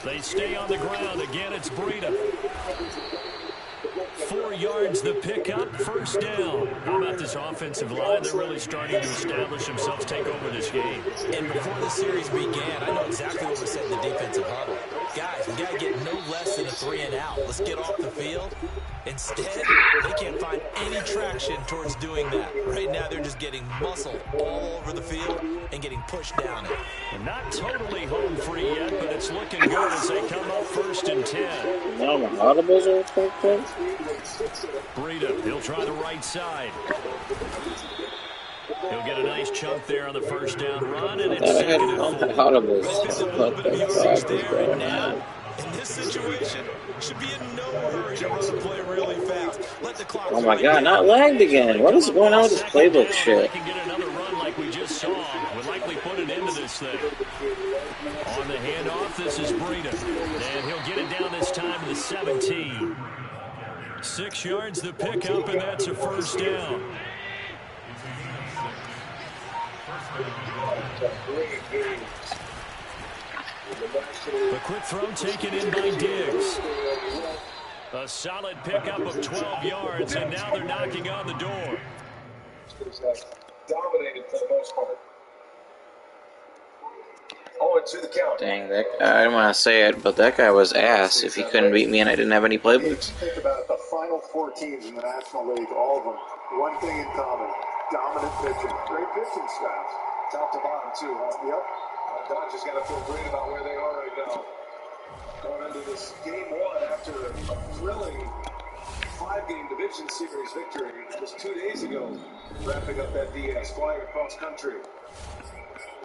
They stay on the ground. Again, it's Breida. 4 yards the pickup, 1st down. How about this offensive line? They're really starting to establish themselves, take over this game. And before the series began, I know exactly what was said in the defensive huddle. Guys, we got to get no less than a 3 and out. Let's get off the field. Instead, they can't find any traction towards doing that. Right now, they're just getting muscle all over the field and getting pushed down it. Not totally home free yet, but it's looking good as they come up 1st and 10. Now the audibles are expected. Breida, he'll try the right side. He'll get a nice chunk there on the 1st down run, and it's 2nd and 4. In this situation, should be in no hurry to run the play really fast. Let the clock. Oh my God, not lagged again. What is going on with this playbook shit? They can get another run like we just saw. Would likely put an end to this thing. On the handoff, this is Breida. And he'll get it down this time to the 17. 6 yards the pickup, and that's a 1st down. A quick throw taken in by Diggs. A solid pickup of 12 yards, and now they're knocking on the door. Dominated for the most part. 0-2 the count. Dang, that guy, I don't want to say it, but that guy was ass if he couldn't beat me and I didn't have any playbooks. Think about it, the final 4 teams in the National League, all of them, one thing in common, dominant pitching. Great pitching staffs. Top to bottom, too. Huh? Yep. The Dodgers got to feel great about where they are right now. Going into this game one after a thrilling 5-game division series victory just 2 days ago, wrapping up that DS, flying across country.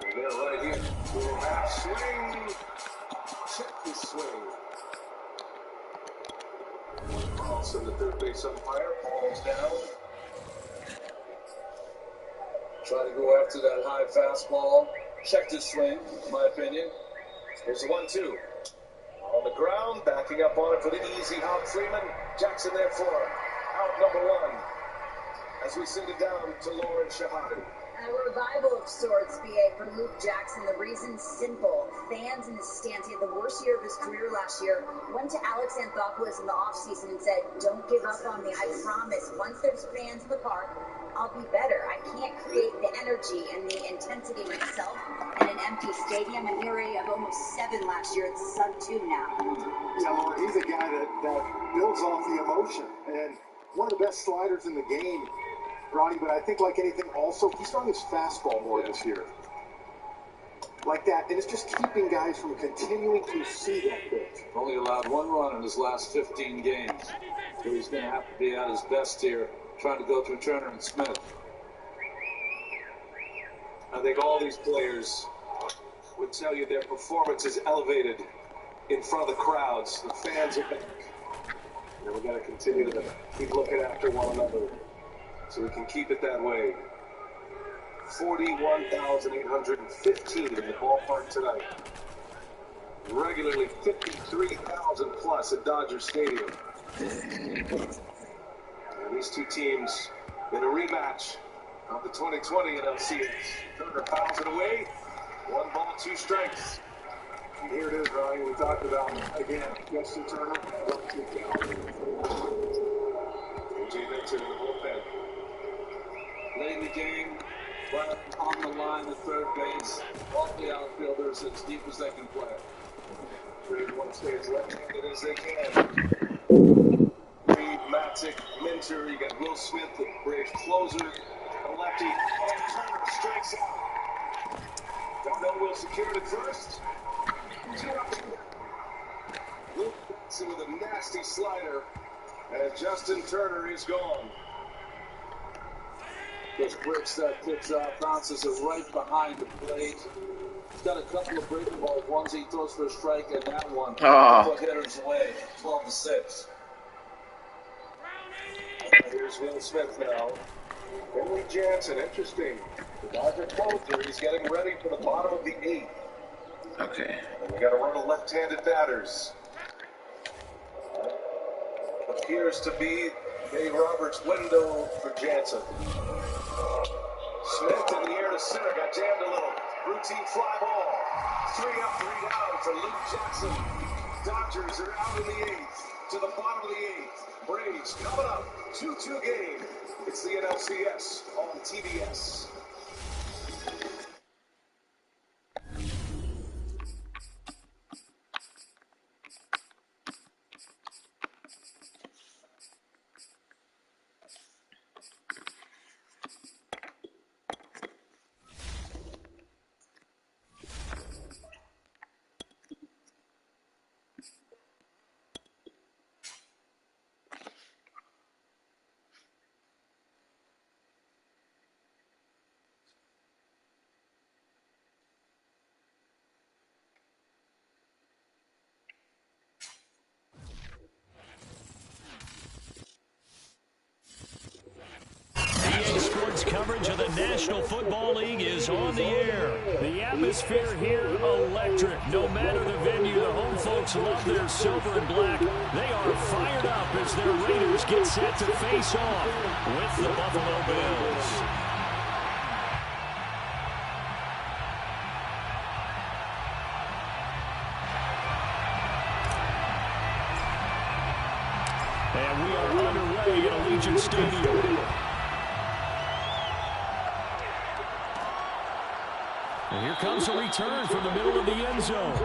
And they're right here. Little half swing. Check the swing. Carlson, the third base umpire, falls down. Try to go after that high fastball. Check the swing, in my opinion. Here's the 1-2. On the ground, backing up on it for the easy hop. Freeman, Jackson there for out number 1. As we send it down to Lauren Shahadi. A revival of sorts, BA, for Luke Jackson. The reason's simple. Fans in the stands, he had the worst year of his career last year. Went to Alex Anthopoulos in the offseason and said, don't give up on me. I promise, once there's fans in the park, I'll be better. I can't create the energy and the intensity myself in an empty stadium. An ERA of almost 7 last year. It's sub-2 now. Yeah, Lauren, he's a guy that builds off the emotion. And one of the best sliders in the game, Ronnie, but I think like anything also, he's throwing his fastball more this year. Like that. And it's just keeping guys from continuing to see that pitch. Only allowed 1 run in his last 15 games. So he's going to have to be at his best here, trying to go through Turner and Smith. I think all these players would tell you their performance is elevated in front of the crowds. The fans are back. And we've got to continue to keep looking after one another so we can keep it that way. 41,815 in the ballpark tonight. Regularly 53,000 plus at Dodger Stadium. And these two teams in a rematch of the 2020 NLCS. Turner fouls it away. 1 ball, 2 strikes. And here it is, Ronnie. We talked about, again, Justin Turner. AJ Minter in the bullpen. Late in the game, right on the line at third base. All the outfielders as deep as they can play. Reed want to stay as left-handed as they can. Reed, Matic, Minter. You got Will Smith, the Braves closer. A lefty. And Turner strikes out. Darnell will secure it at first. 2 out. Luke Jackson with a nasty slider. And Justin Turner is gone. Those bricks that pitch bounces it right behind the plate. He's got a couple of breaking balls. Ones he throws for a strike, and that one put hitters away. 12-6. Here's Will Smith now. Henry Jansen, interesting. The Dodger closer, he's getting ready for the bottom of the 8th. Okay. And we got a run of left-handed batters. Appears to be Dave Roberts' window for Jansen. Smith in the air to center, got jammed a little. Routine fly ball. 3 up, 3 down for Luke Jackson. Dodgers are out in the 8th, to the bottom of the 8th. Braves coming up, 2-2 game. It's the NLCS on TBS. Coverage of the National Football League is on the air. The atmosphere here, electric. No matter the venue, the home folks love their silver and black. They are fired up as their Raiders get set to face off with the Buffalo Bills. And we are underway at Allegiant Stadium. And here comes a return from the middle of the end zone.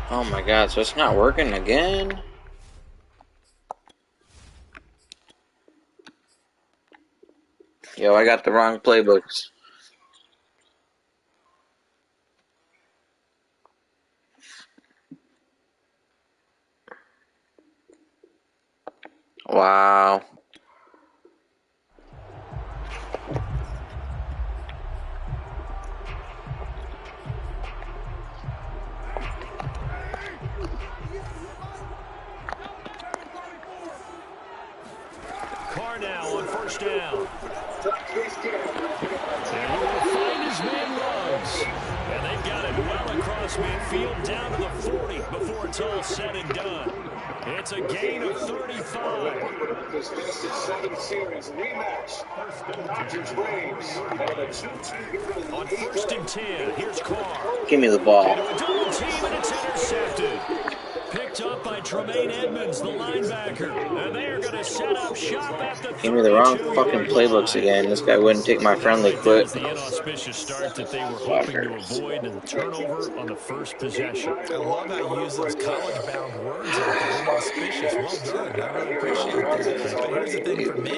Oh my god, so it's not working again? Yo, I got the wrong playbooks. Wow. Carr now on first down. And he will find his man Ruggs. And they've got it well across midfield down to the 40 before it's all said and done. It's a gain of 35. This best of 7 series rematch. Dodgers Braves. On first and 10, here's Carr. Give me the ball. Into a double team, and it's intercepted. Picked up by Tremaine Edmonds, the linebacker. And they are going to set up shop at the 32-yard line. Give me the wrong fucking playbooks again. This guy wouldn't take my friendly That quit. was the inauspicious start that they were hoping to avoid, and the turnover on the first possession. I love how you use those college-bound words like that. Inauspicious. Well done. I really appreciate that. But here's the thing for me.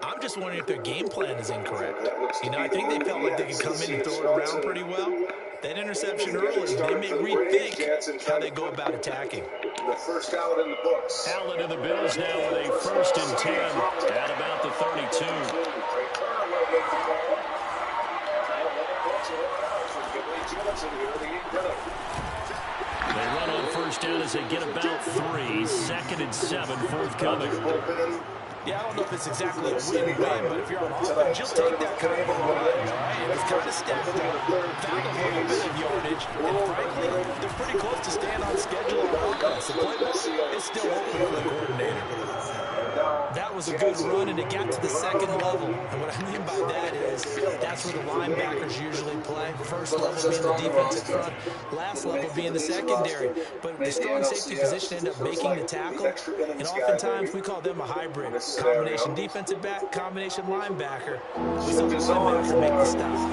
I'm just wondering if their game plan is incorrect. You know, I think they felt like they could come in and throw it around pretty well. That interception early, they may rethink how they go about attacking. The first out in the books. Allen and the Bills now with a first and 10 at about the 32. They run on first down as they get about 3. Second and 7 forthcoming. Yeah, I don't know if it's exactly a win-win, but if you're on offense, you'll take that kind of a run, right? And it's kind of stacked up. Found a little bit of yardage, and frankly, they're pretty close to staying on schedule on offense. The playbook is still open for the coordinator. That was a good run, and it got to the second level. And what I mean by that is that's where the linebackers usually play. First level being the defensive front, last level being the secondary. But the strong safety position ended up making the tackle, and oftentimes we call them a hybrid. Combination defensive back, combination linebacker. We saw the linebacker make the stop.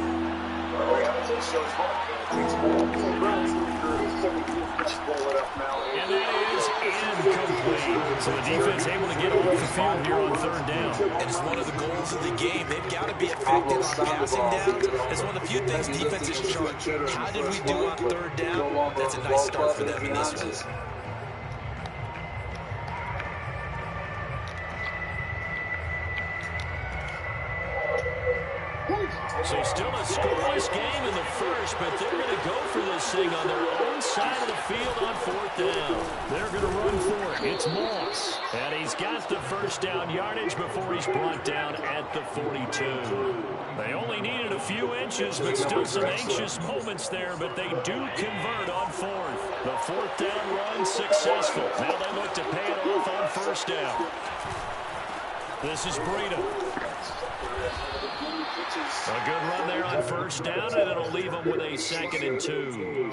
And that is incomplete. So the defense able to get off the field here on third down. And it's one of the goals of the game. They've got to be effective on passing downs. It's one of the few things defenses chart. How did we do on third down? That's a nice start for them in this one. So still a scoreless game in the first, but they're going to go for this thing on their own side of the field on fourth down. They're going to run for it. It's Moss. And he's got the first down yardage before he's brought down at the 42. They only needed a few inches, but still some anxious moments there, but they do convert on fourth. The fourth down run successful. Now they look to pay it off on first down. This is Breida. A good run there on first down, and it'll leave them with a second and 2.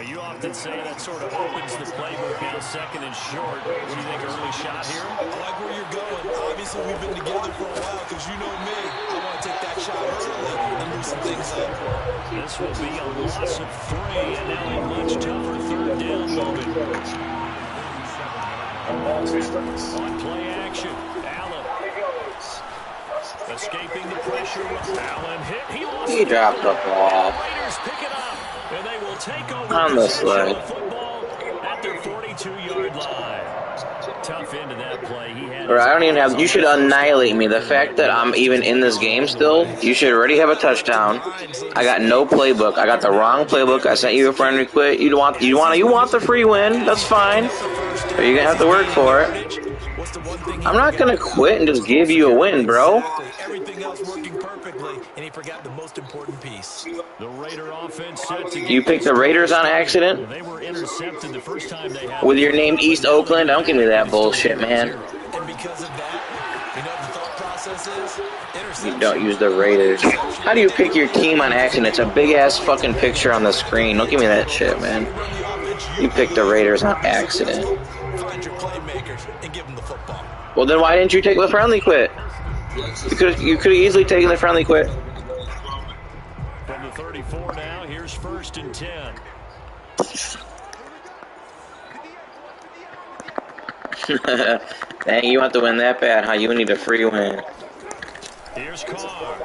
You often say that sort of opens the playbook now, second and short. What do you think, early shot here? I like where you're going. Obviously, we've been together for a while because you know me. I want to take that shot early and loosen things up. This will be a loss of 3, and now a much tougher third down moment. On play action, Allen. Escaping the pressure. Allen hit. He dropped the ball. Raiders pick it up, and they will take over On the slide. football at their 42-yard line. Tough end of that play. He had. Or I don't even have. You should annihilate me. The fact that I'm even in this game still. You should already have a touchdown. I got no playbook. I got the wrong playbook. I sent you a friend request. You want the free win. That's fine. But you're gonna have to work for it. I'm not gonna quit and just give you a win, bro. Everything else working perfectly, and he forgot the most important piece. The Raider offense set to You picked the Raiders on accident? They were intercepted the first time they had. With your name East Oakland? Don't give me that bullshit, man. And because of that, you know what the thought process is? Interception. You don't use the Raiders. How do you pick your team on accident? It's a big-ass fucking picture on the screen. Don't give me that shit, man. You picked the Raiders on accident. Find your playmakers and give them the football. Well, then why didn't you take the friendly quit? You could have easily taken the friendly quit. From the 34 now, here's first and 10. Dang, you want to win that bad, huh? You need a free win. Here's Carr.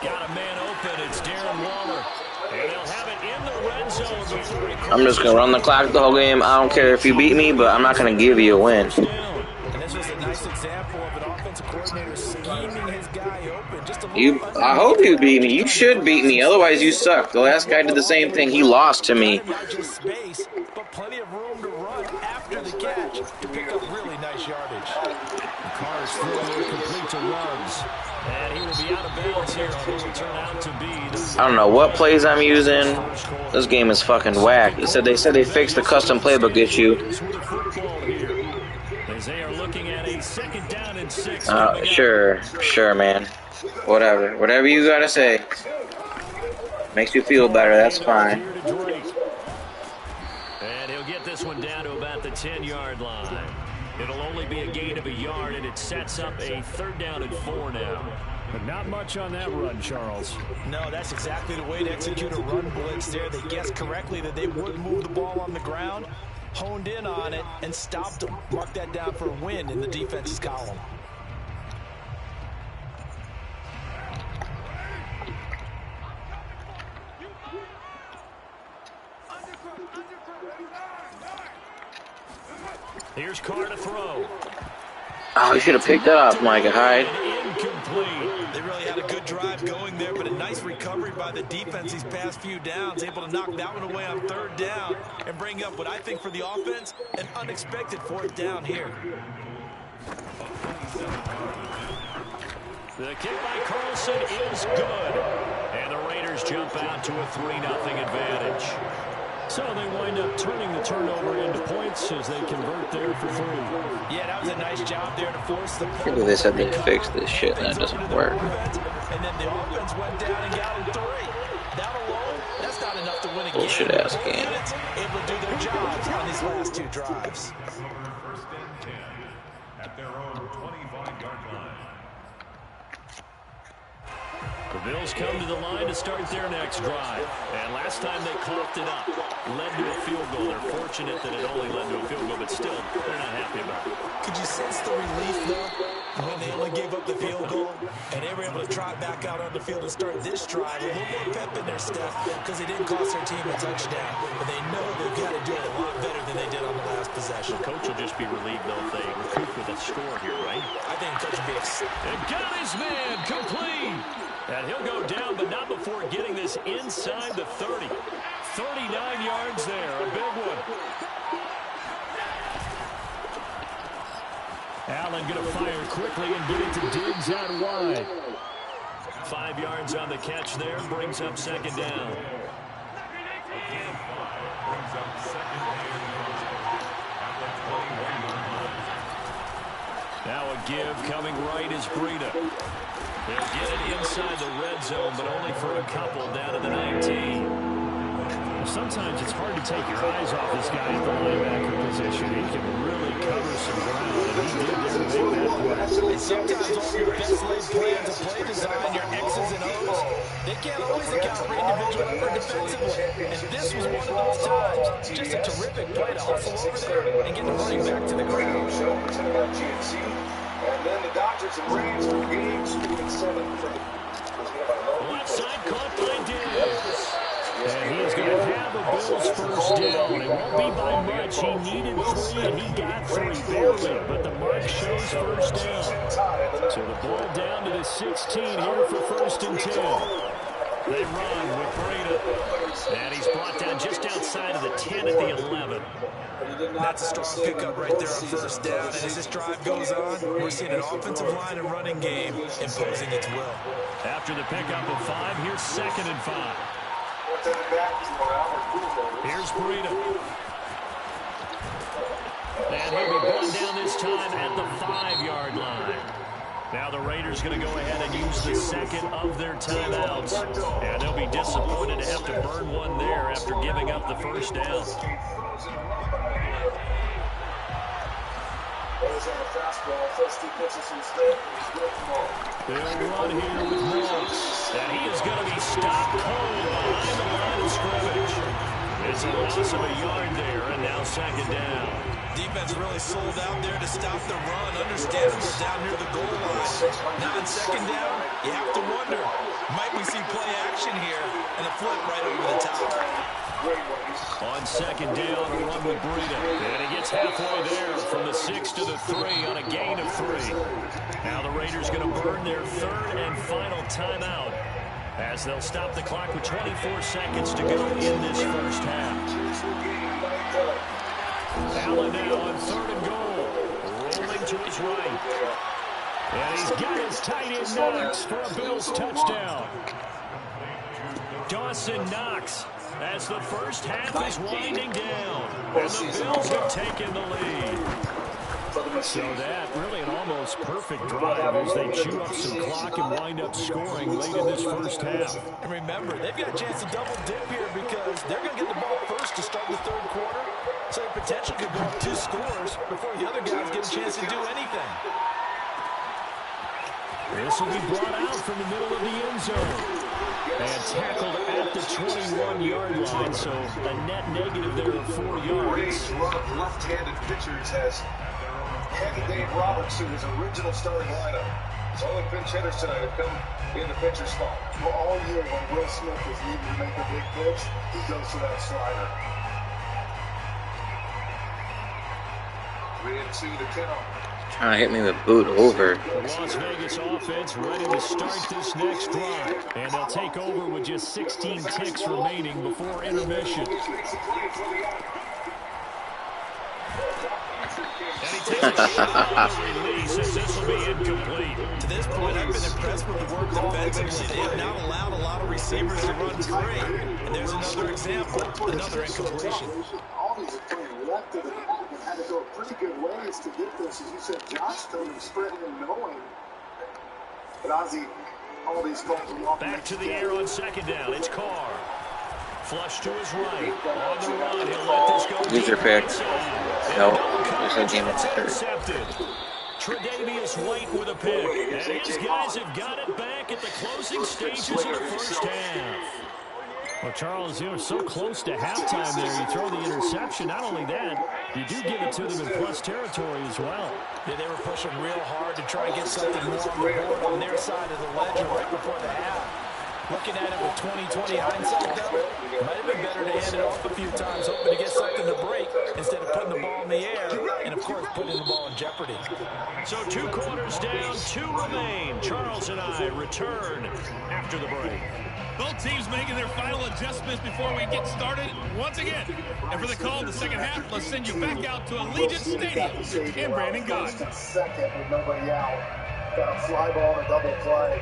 Got a man open. It's Darren Waller. And they'll have it in the red zone before he I'm just going to run the clock the whole game. I don't care if you beat me, but I'm not going to give you a win. And this was a nice example of an offensive coordinator scheming his guy open. Just a little I hope you beat me. You should beat me. Otherwise, you suck. The last guy did the same thing. He lost to me. Not just space, but plenty of room to run after the catch to pick up really nice yardage. Carr's through there, complete to Ruggs. And he will be out of bounds here on what will turn out to be I don't know what plays I'm using. This game is fucking whack. They said they fixed the custom playbook issue. As they are looking at a second down and 6. Sure, man. Whatever you gotta say. Makes you feel better, that's fine. And he'll get this one down to about the 10-yard line. It'll only be a gain of a yard, and it sets up a 3rd down and 4 now. But not much on that run, Charles. No, that's exactly the way to execute a run blitz there. They guessed correctly that they would move the ball on the ground, honed in on it, and stopped them. Mark that down for a win in the defense's column. Here's Carr to throw. Oh, you should have picked that up, Micah Hyde. Incomplete. They really had a good drive going there, but a nice recovery by the defense these past few downs, able to knock that one away on 3rd down and bring up what I think for the offense, an unexpected 4th down here. The kick by Carlson is good. And the Raiders jump out to a 3-0 advantage. So they wind up turning the turnover into points as they convert there for 3. Yeah, that was a nice job there to force the I think they said they fixed this shit and that doesn't work. And then the offense went down and got him 3. That alone, that's not enough to win a game. Bullshit ass game. Able to do their jobs on these last 2 drives. First and 10 at their own 25-yard line. The Bills come to the line to start their next drive. And last time they coughed it up, led to a field goal. They're fortunate that it only led to a field goal, but still, they're not happy about it. Could you sense the relief, though, when they only gave up the field goal and they were able to trot back out on the field and start this drive? A little more pep in their step because they didn't cost their team a touchdown, but they know they've got to do it a lot better than they did on the last possession. The coach will just be relieved, though, if they recoup with a score here, right? I think coach will be excited. And got his man complete. And he'll go down, but not before getting this inside the 30. 39 yards there, a big one. Allen going to fire quickly and get it to Diggs out wide. 5 yards on the catch there, brings up 2nd down. Brings up 2nd and at the 21-yard line. Now a give coming right is Breida. They'll get it inside the red zone, but only for a couple down to the 19. Sometimes it's hard to take your eyes off this guy at the linebacker position. He can really cover some ground, and he did there to make that play. And sometimes all your best laid plans of play design, your X's and O's, they can't always account for individual effort defensively. And this was one of those times. Just a terrific play to hustle over there and get the running back to the ground. And then the Dodgers and Braves for games 2 and 7. Left side caught by Diggs. And he is going to have a Bills first down. It won't be by much. He needed 3, and he got 3 barely. But the mark shows first down. So the ball down to the 16 here for 1st and 10. They run with Breida. And he's brought down just outside of the 10 at the 11. That's a strong pickup right there on 1st down. And as this drive goes on, we're seeing an offensive line and running game imposing its will. After the pickup of 5, here's 2nd and 5. Here's Breida. And he'll be brought down this time at the 5-yard line. Now the Raiders going to go ahead and use the 2nd of their timeouts. And they'll be disappointed to have to burn one there after giving up the 1st down. They'll run here with Moss. And he is going to be stopped cold behind the line of scrimmage. It's a loss of a yard there, and now second down. Defense really sold out there to stop the run. Understandable down near the goal line. Now in second down, you have to wonder, might we see play action here and a flip right over the top? On second down, a run with Breida. And he gets halfway there from the 6 to the 3 on a gain of 3. Now the Raiders going to burn their third and final timeout as they'll stop the clock with 24 seconds to go in this first half. Allen now on third and goal. Rolling to his right. And he's got his tight end Knox for a Bills touchdown. Dawson Knox as the first half is winding down. And the Bills have taken the lead. So that really an almost perfect drive as they chew up some clock and wind up scoring late in this first half. And remember, they've got a chance to double dip here because they're going to get the ball first to start the third quarter. So they potentially could go up 2 scores before the other guys get a chance to do anything. This will be brought out from the middle of the end zone. And tackled at the 21-yard line, so a net negative there of 4 yards. Left-handed pitchers has Kenny Dave Roberts, who was original starting lineup. So only pinch hitters tonight have come in the pitcher spot. Well, all year when Will Smith is needed to make a big pitch, he goes to that slider. 3-2 to count. Trying to hit me with boot over. The Las Vegas offense ready to start this next drive. And they'll take over with just 16 ticks remaining before intermission. And he takes a shot on the release as this will be incomplete. To this point, I've been impressed with the work defensively. They have not allowed a lot of receivers to run free. And there's another example, another incompletion. All these are playing left to the back and had to go pretty good ways to get this. As you said, Josh Tony spreading and knowing. But Ozzie, all these folks are walking back to the air on second down. It's Carr. Flush to his right. On the run, he'll let this go. These are picked. No, there's no game intercepted. Tre'Davious White with a pick. And his guys have got it back at the closing stages of the first half. Well, Charles, you're so close to halftime there. You throw the interception. Not only that, you do give it to them in plus territory as well. Yeah, they were pushing real hard to try and get something more on the board on their side of the ledger right before the half. Looking at it with 20/20 hindsight, though, might have been better to hand it off a few times, hoping to get something to break instead of putting the ball in the air and, of course, putting the ball in jeopardy. So 2 quarters down, 2 remain. Charles and I return after the break. Both teams making their final adjustments before we get started once again. And for the call in the second half, let's send you back out to Allegiant Stadium in Brandon Gott. Second with nobody out. Got a fly ball and a double play.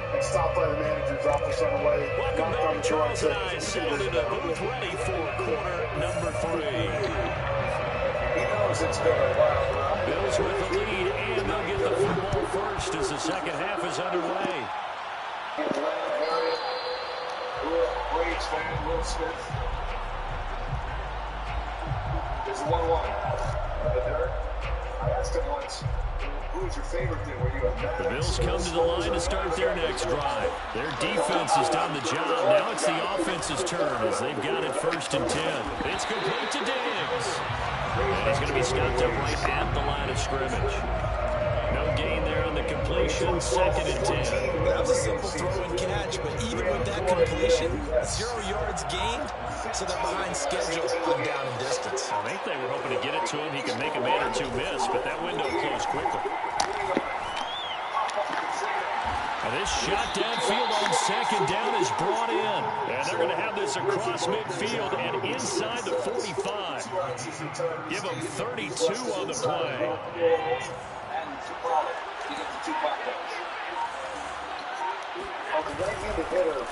And stopped by the manager's office on the way. Welcome back. Charles and I settled in the booth ready for quarter number 3. He knows it's been a while. Bills with the lead, and they'll get the football first as the second half is underway. Braves fan, Will Smith. There's 1-1. I asked him once, who's your favorite thing? Were you a Madden? The Bills come to the line to start their next drive. Their defense has done the job. Now it's the offense's turn as they've got it 1st and 10. It's complete to Diggs. And he's going to be stopped up right at the line of scrimmage. No gain there on the completion, 2nd and 10. That was a simple throw and catch, but even with that completion, 0 yards gained, so they're behind schedule on down and distance. I think they were hoping to get it to him. He could make a man or 2 miss, but that window closed quickly. And this shot downfield on 2nd down is brought in. And they're going to have this across midfield and inside the 45. Give them 32 on the play.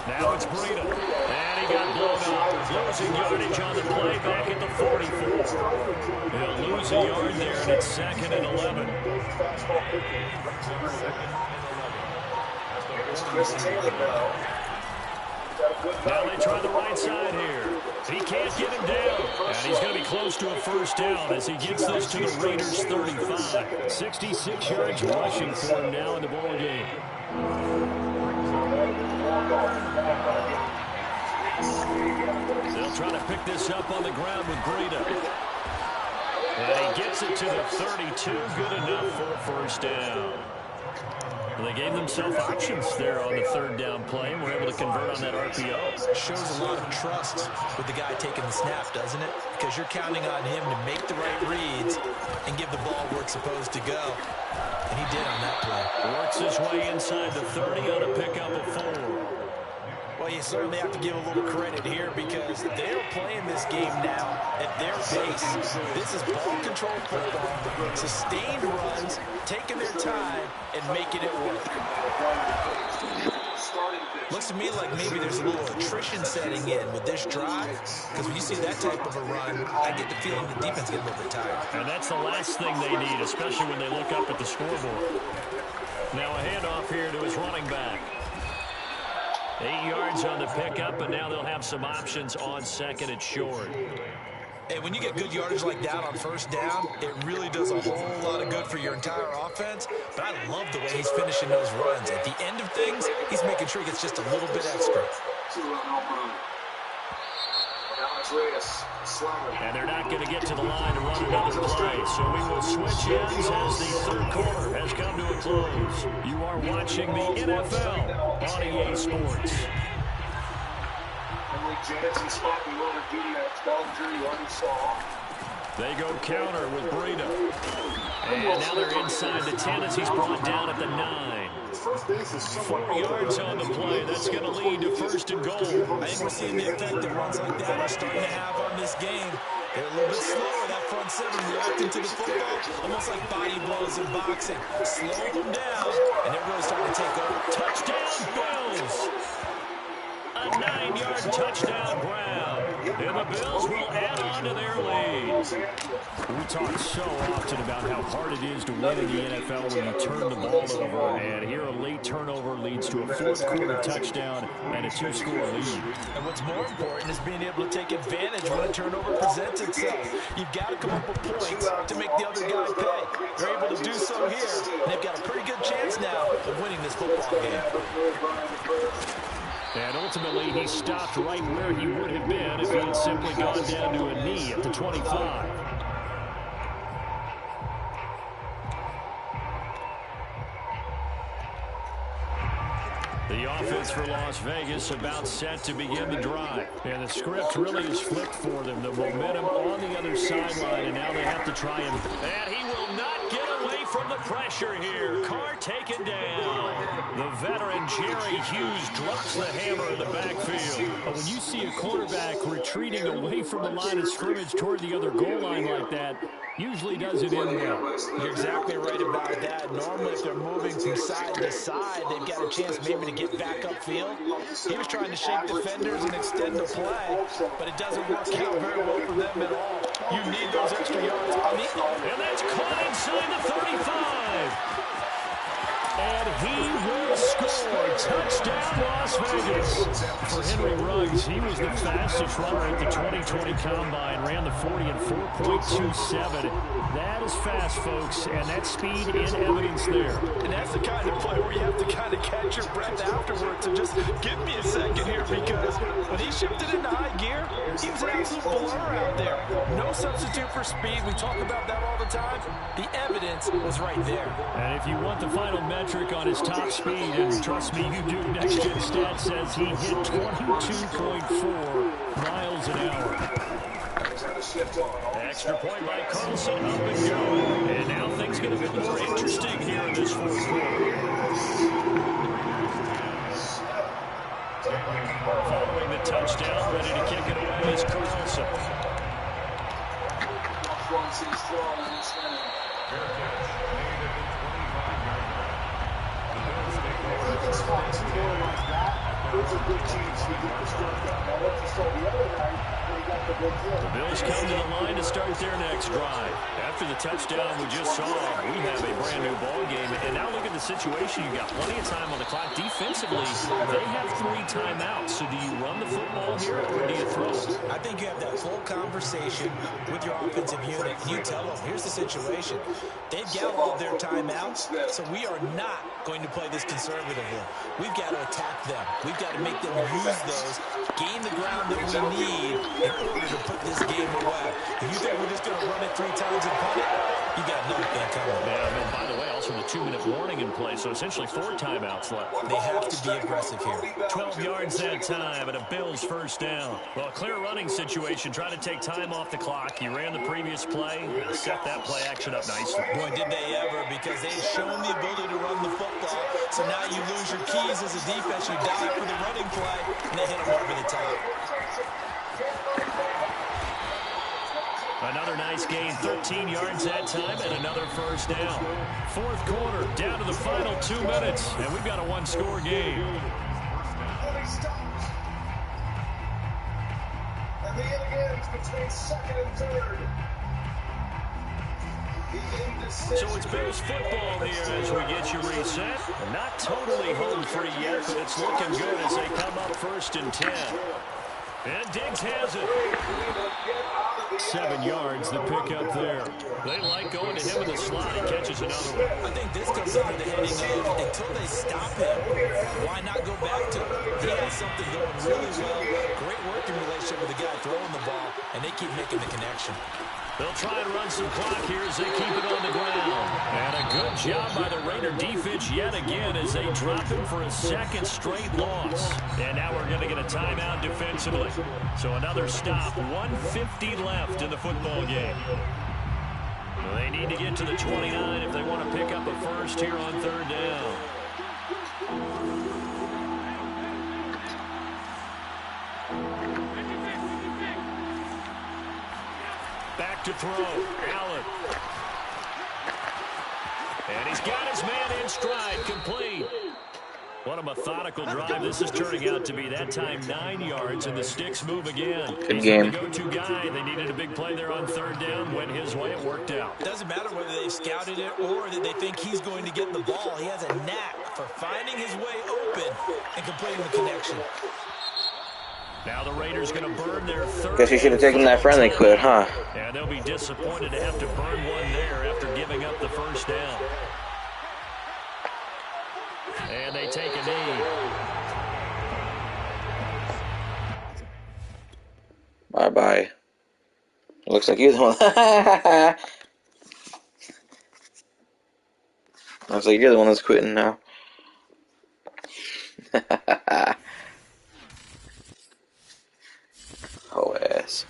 Now it's Breida. And he got blown up. Losing yardage on the play back at the 44. He'll lose a yard there, and it's 2nd and 11. Now they try the right side here. He can't get him down. And he's going to be close to a 1st down as he gets this to the Raiders' 35. 66 yards rushing for him now in the ball game. They'll try to pick this up on the ground with Breida. And he gets it to the 32. Good enough for a first down. Well, they gave themselves options there on the third down play and were able to convert on that RPO. Shows a lot of trust with the guy taking the snap, doesn't it? Because you're counting on him to make the right reads and give the ball where it's supposed to go. And he did on that play. Works his way inside the 30 on a pickup of 4. Well, you certainly have to give a little credit here because they're playing this game now at their pace. This is ball control football, sustained runs, taking their time, and making it work. Looks to me like maybe there's a little attrition setting in with this drive because when you see that type of a run, I get the feeling the defense gets a little bit tired. And that's the last thing they need, especially when they look up at the scoreboard. Now a handoff here to his running back. 8 yards on the pickup, and now they'll have some options on second and short. And when you get good yardage like that on first down, it really does a whole lot of good for your entire offense. But I love the way he's finishing those runs. At the end of things, he's making sure he gets just a little bit extra. And they're not going to get to the line to run another play. So we will switch ends as the third quarter has come to a close. You are watching the NFL on EA Sports. They go counter with Breida. And now they're inside the 10 as he's brought down at the 9. 4 yards on the play. That's going to lead to first and goal. I think we're seeing the effect that runs like that are starting to have on this game. They're a little bit slower, that front seven, reacting to the football, almost like body blows in boxing. Slow them down, and they're really starting to take over. Touchdown, Bills! A 9-yard touchdown grab. And the Bills will add on to their lead. We talk so often about how hard it is to win in the NFL when you turn the ball over. And here a late turnover leads to a fourth-quarter touchdown and a 2-score lead. And what's more important is being able to take advantage when a turnover presents itself. You've got to come up with points to make the other guy pay. They're able to do so here, and they've got a pretty good chance now of winning this football game. And ultimately, he stopped right where he would have been if he had simply gone down to a knee at the 25. The offense for Las Vegas about set to begin the drive. And the script really is flipped for them. The momentum on the other sideline, and now they have to try and he will not get away from the pressure here. Carr taken down. The veteran Jerry Hughes drops the hammer in the backfield. But when you see a quarterback retreating away from the line of scrimmage toward the other goal line like that, usually does it in well. You're exactly right about that. Normally, if they're moving from side to side, they've got a chance maybe to get back upfield. He was trying to shake defenders and extend the play, but it doesn't work out very well for them at all. You need those extra yards. And that's caught inside the 35. And he will score. Touchdown, Las Vegas. For Henry Ruggs, he was the fastest runner at the 2020 Combine. Ran the 40 in 4.27. That is fast, folks, and that speed in evidence there. And that's the kind of play where you have to kind of catch your breath afterwards and just give me a second here, because when he shifted into high gear, he was an absolute blur out there. No substitute for speed. We talk about that all the time. The evidence was right there. And if you want the final metric on his top speed, and trust me, you do, Next Gen Stats says he hit 22.4 miles an hour. Extra point by Carlson, up and go. And now things get a bit more interesting here in this fourth quarter. Following the touchdown, ready to kick it away is Carlson. There's a good chance you get the start down. Now, what you saw the other night, they got the big hit. The Bills come to the line to start their next drive. After the touchdown we just saw, we have a brand new ball game. And now look at the situation. You got plenty of time on the clock. Defensively, they have 3 timeouts. So do you run the football here or do you throw it? I think you have that full conversation with your offensive unit. And you tell them, here's the situation. They've got all their timeouts, so we are not going to play this conservatively. We've got to attack them. We've got got to make them use those, gain the ground that we need in order to put this game away. If you think we're just going to run it 3 times and punt it, you got another thing coming. Yeah, and by the way, also the 2-minute warning in play, so essentially 4 timeouts left. They have to be aggressive here. 12 yards that time, and a Bills first down. Well, clear running situation. Try to take time off the clock. You ran the previous play. Set that play action up nicely. Boy, did they ever, because they've shown the ability to run the football. So now you lose your keys as a defense. You die for the running play, and they hit them over the top. Another nice gain, 13 yards that time, and another first down. Fourth quarter, down to the final 2 minutes, and we've got a 1-score game. And the end begins between second and third. So it's Bills football here as we get you reset. Not totally home free yet, but it's looking good as they come up 1st and 10. And Diggs has it. 7 yards, the pickup there. They like going to him in the slot. He catches another one. I think this comes under the heading of, until they stop him, why not go back to him? He has something going really well. Great working relationship with the guy throwing the ball, and they keep making the connection. They'll try and run some clock here as they keep it on the ground. And a good job by the Raider defense yet again as they drop him for a 2nd straight loss. And now we're going to get a timeout defensively. So another stop, 1:50 left in the football game. Well, they need to get to the 29 if they want to pick up a first here on 3rd down. Back to throw, Allen. And he's got his man in stride, complete. What a methodical drive. This is turning out to be that time 9 yards, and the sticks move again. Good game. The go-to guy. They needed a big play there on 3rd down. Went his way. It worked out. Doesn't matter whether they've scouted it or that they think he's going to get the ball. He has a knack for finding his way open and completing the connection. Now the Raiders going to burn their 3rd. Guess you should have taken that friendly quit, huh? And they'll be disappointed to have to burn one there after giving up the 1st down. And they take a knee. Bye-bye. Looks like you're the one. Looks like you're the one that's quitting now. Oh, ass.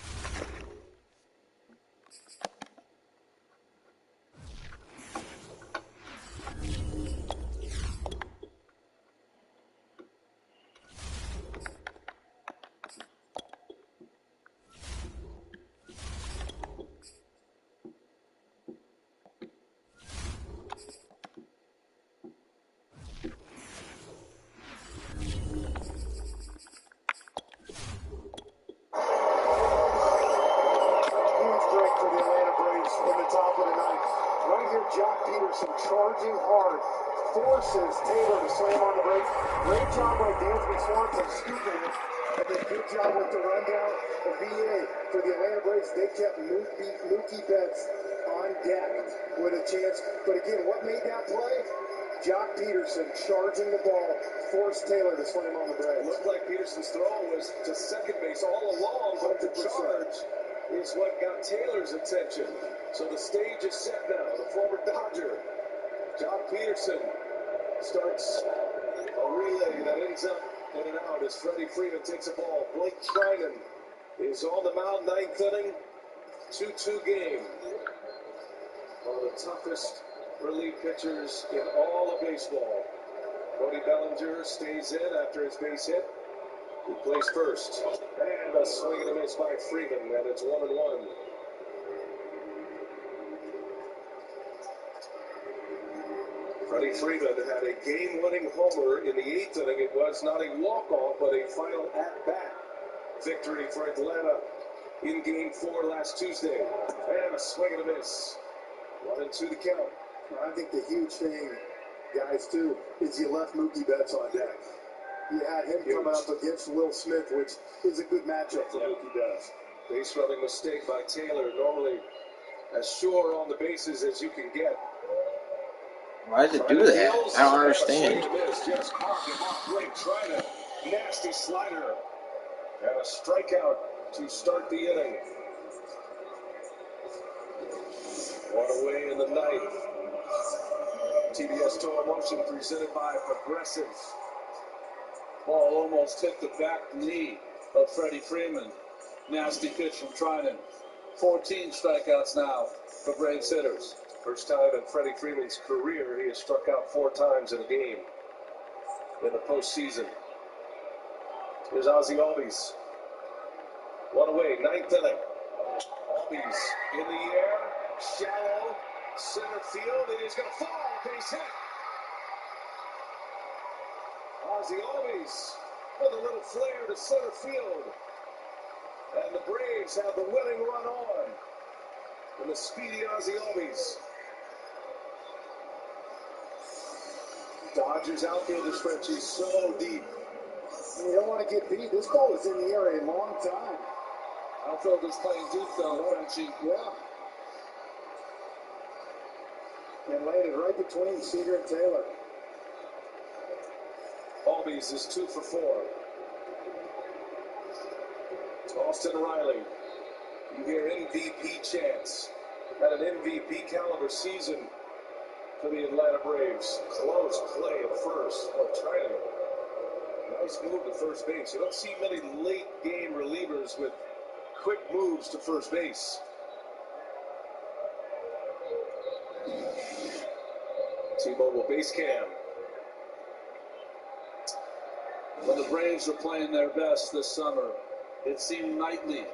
Charging hard, forces Taylor to slam on the brakes. Great job by Dansby Swanson scooping it. And then good job with the rundown. The VA for the Atlanta Braves, they kept Mookie Betts on deck with a chance. But again, what made that play? Jock Peterson charging the ball, forced Taylor to slam on the brakes. Looked like Peterson's throw was to second base all along, but the charge is what got Taylor's attention. So the stage is set now. The former Dodger, Jock Peterson, starts a relay that ends up in and out as Freddie Freeman takes a ball. Blake Trinan is on the mound, 9th inning, 2-2 game. One of the toughest relief pitchers in all of baseball. Cody Bellinger stays in after his base hit. He plays first. And a swing and a miss by Freeman, and it's 1-1. Freddie Freeman had a game-winning homer in the 8th inning. It was not a walk-off, but a final at-bat victory for Atlanta in Game 4 last Tuesday. And a swing and a miss. 1-2 the count. I think the huge thing, guys, too, is you left Mookie Betts on deck. You had him come up against Will Smith, which is a good matchup for Mookie Betts. Base running mistake by Taylor. Normally as sure on the bases as you can get. Why does it do that? I don't understand. Nasty slider. And a strikeout to start the inning. One away in the ninth. TBS Total Motion presented by Progressive. Ball almost hit the back knee of Freddie Freeman. Nasty pitch from Trinan. 14 strikeouts now for Braves hitters. First time in Freddie Freeman's career he has struck out 4 times in a game in the postseason. Here's Ozzie Albies. One away, ninth inning. Albies in the air, shallow, center field, and he's going to fall. Base hit. Ozzie Albies with a little flare to center field. And the Braves have the winning run on. And the speedy Ozzie Albies. Dodgers outfielder stretch is so deep. You don't want to get beat. This ball is in the air a long time. Outfielders playing deep though, Frenchie. Yeah. And laid it right between Seager and Taylor. Albies is 2 for 4. Austin Riley. You hear MVP chants. Had an MVP caliber season for the Atlanta Braves. Close play at first. Oh, Trinan. Nice move to first base. You don't see many late game relievers with quick moves to first base. T-Mobile base cam. When the Braves were playing their best this summer, it seemed nightly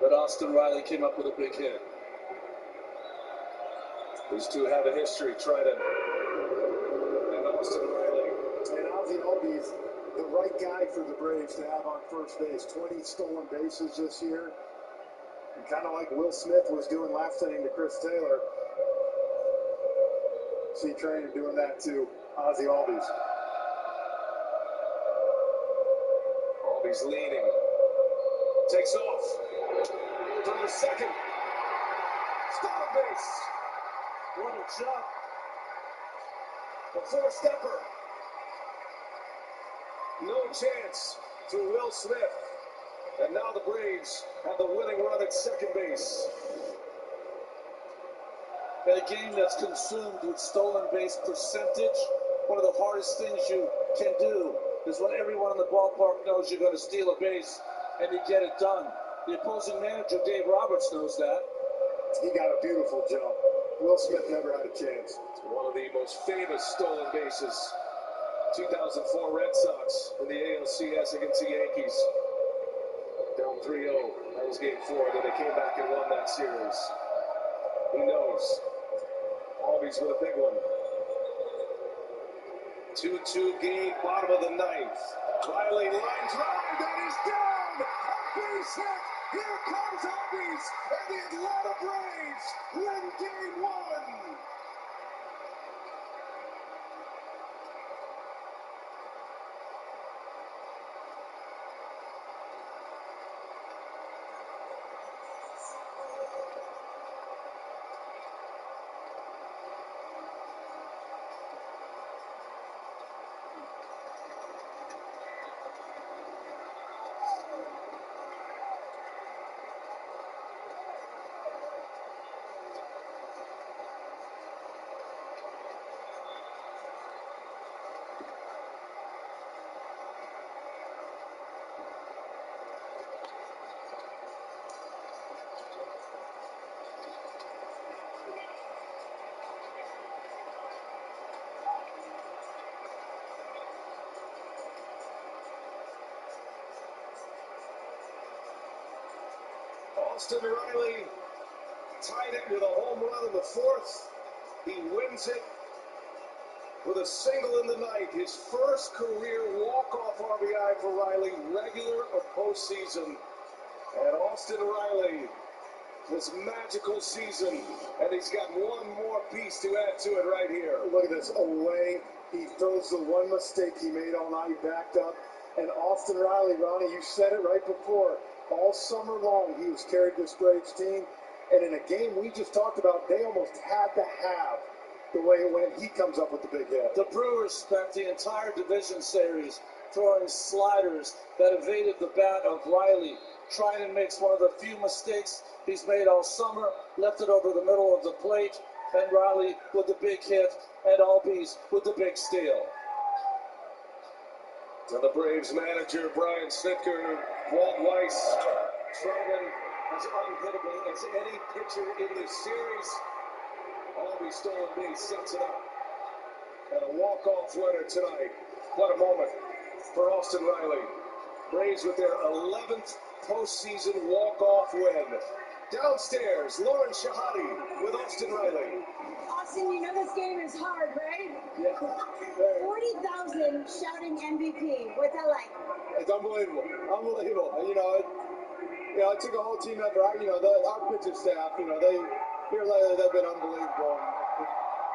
that Austin Riley came up with a big hit. These two have a history, Trinan and Austin Riley. And Ozzie Albies, the right guy for the Braves to have on first base. 20 stolen bases this year. And kind of like Will Smith was doing last inning to Chris Taylor. See Trinan doing that to Ozzie Albies. Albies leaning. Takes off. Throw to second. Stolen base. What a jump. The four-stepper. No chance to Will Smith. And now the Braves have the winning run at second base. In a game that's consumed with stolen base percentage, one of the hardest things you can do is when everyone in the ballpark knows you're going to steal a base and you get it done. The opposing manager, Dave Roberts, knows that. He got a beautiful jump. Will Smith never had a chance. One of the most famous stolen bases. 2004 Red Sox in the ALCS against the Yankees. Down 3-0. That was game 4. Then they came back and won that series. He knows. Albies with a big one. 2-2 game, bottom of the ninth. Riley line drive, that is down! A base hit! Here comes Albies, and the Atlanta Braves win game 1! Austin Riley tied it with a home run in the 4th. He wins it with a single in the 9th. His first career walk-off RBI for Riley, regular or postseason. And Austin Riley, this magical season, and he's got one more piece to add to it right here. Look at this, away. He throws the one mistake he made all night, backed up. And Austin Riley, Ronnie, you said it right before. All summer long, he was carried this Braves team. And in a game we just talked about, they almost had to have the way it went. He comes up with the big hit. The Brewers spent the entire division series throwing sliders that evaded the bat of Riley. Trinan makes one of the few mistakes he's made all summer, left it over the middle of the plate, and Riley with the big hit, and Albies with the big steal. And the Braves manager, Brian Snitker, Walt Weiss, Trinan as unhittable as any pitcher in this series. Albie stolen base sets it up. And a walk-off winner tonight. What a moment for Austin Riley. Braves with their 11th postseason walk-off win. Downstairs, Lauren Shahadi with Austin Riley. Austin, you know this game is hard, right? Yeah. 40,000 shouting MVP. What's that like? It's unbelievable. Unbelievable. It took a whole team effort. Our pitching staff, here lately they've been unbelievable.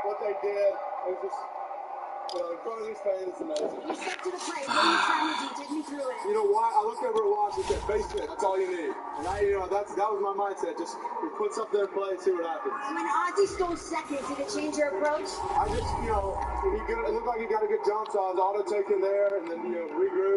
What they did, it was just, in front of these fans, it's amazing. You stepped to the plate. What are you trying to do? Take me through it. You know why? I looked over at Watch and said, base hit. That's all you need. And that was my mindset. Just put something in play and see what happens. When Ozzy stole second, did it change your approach? I just, it looked like he got a good jump, so I was auto taking there and then, regroup.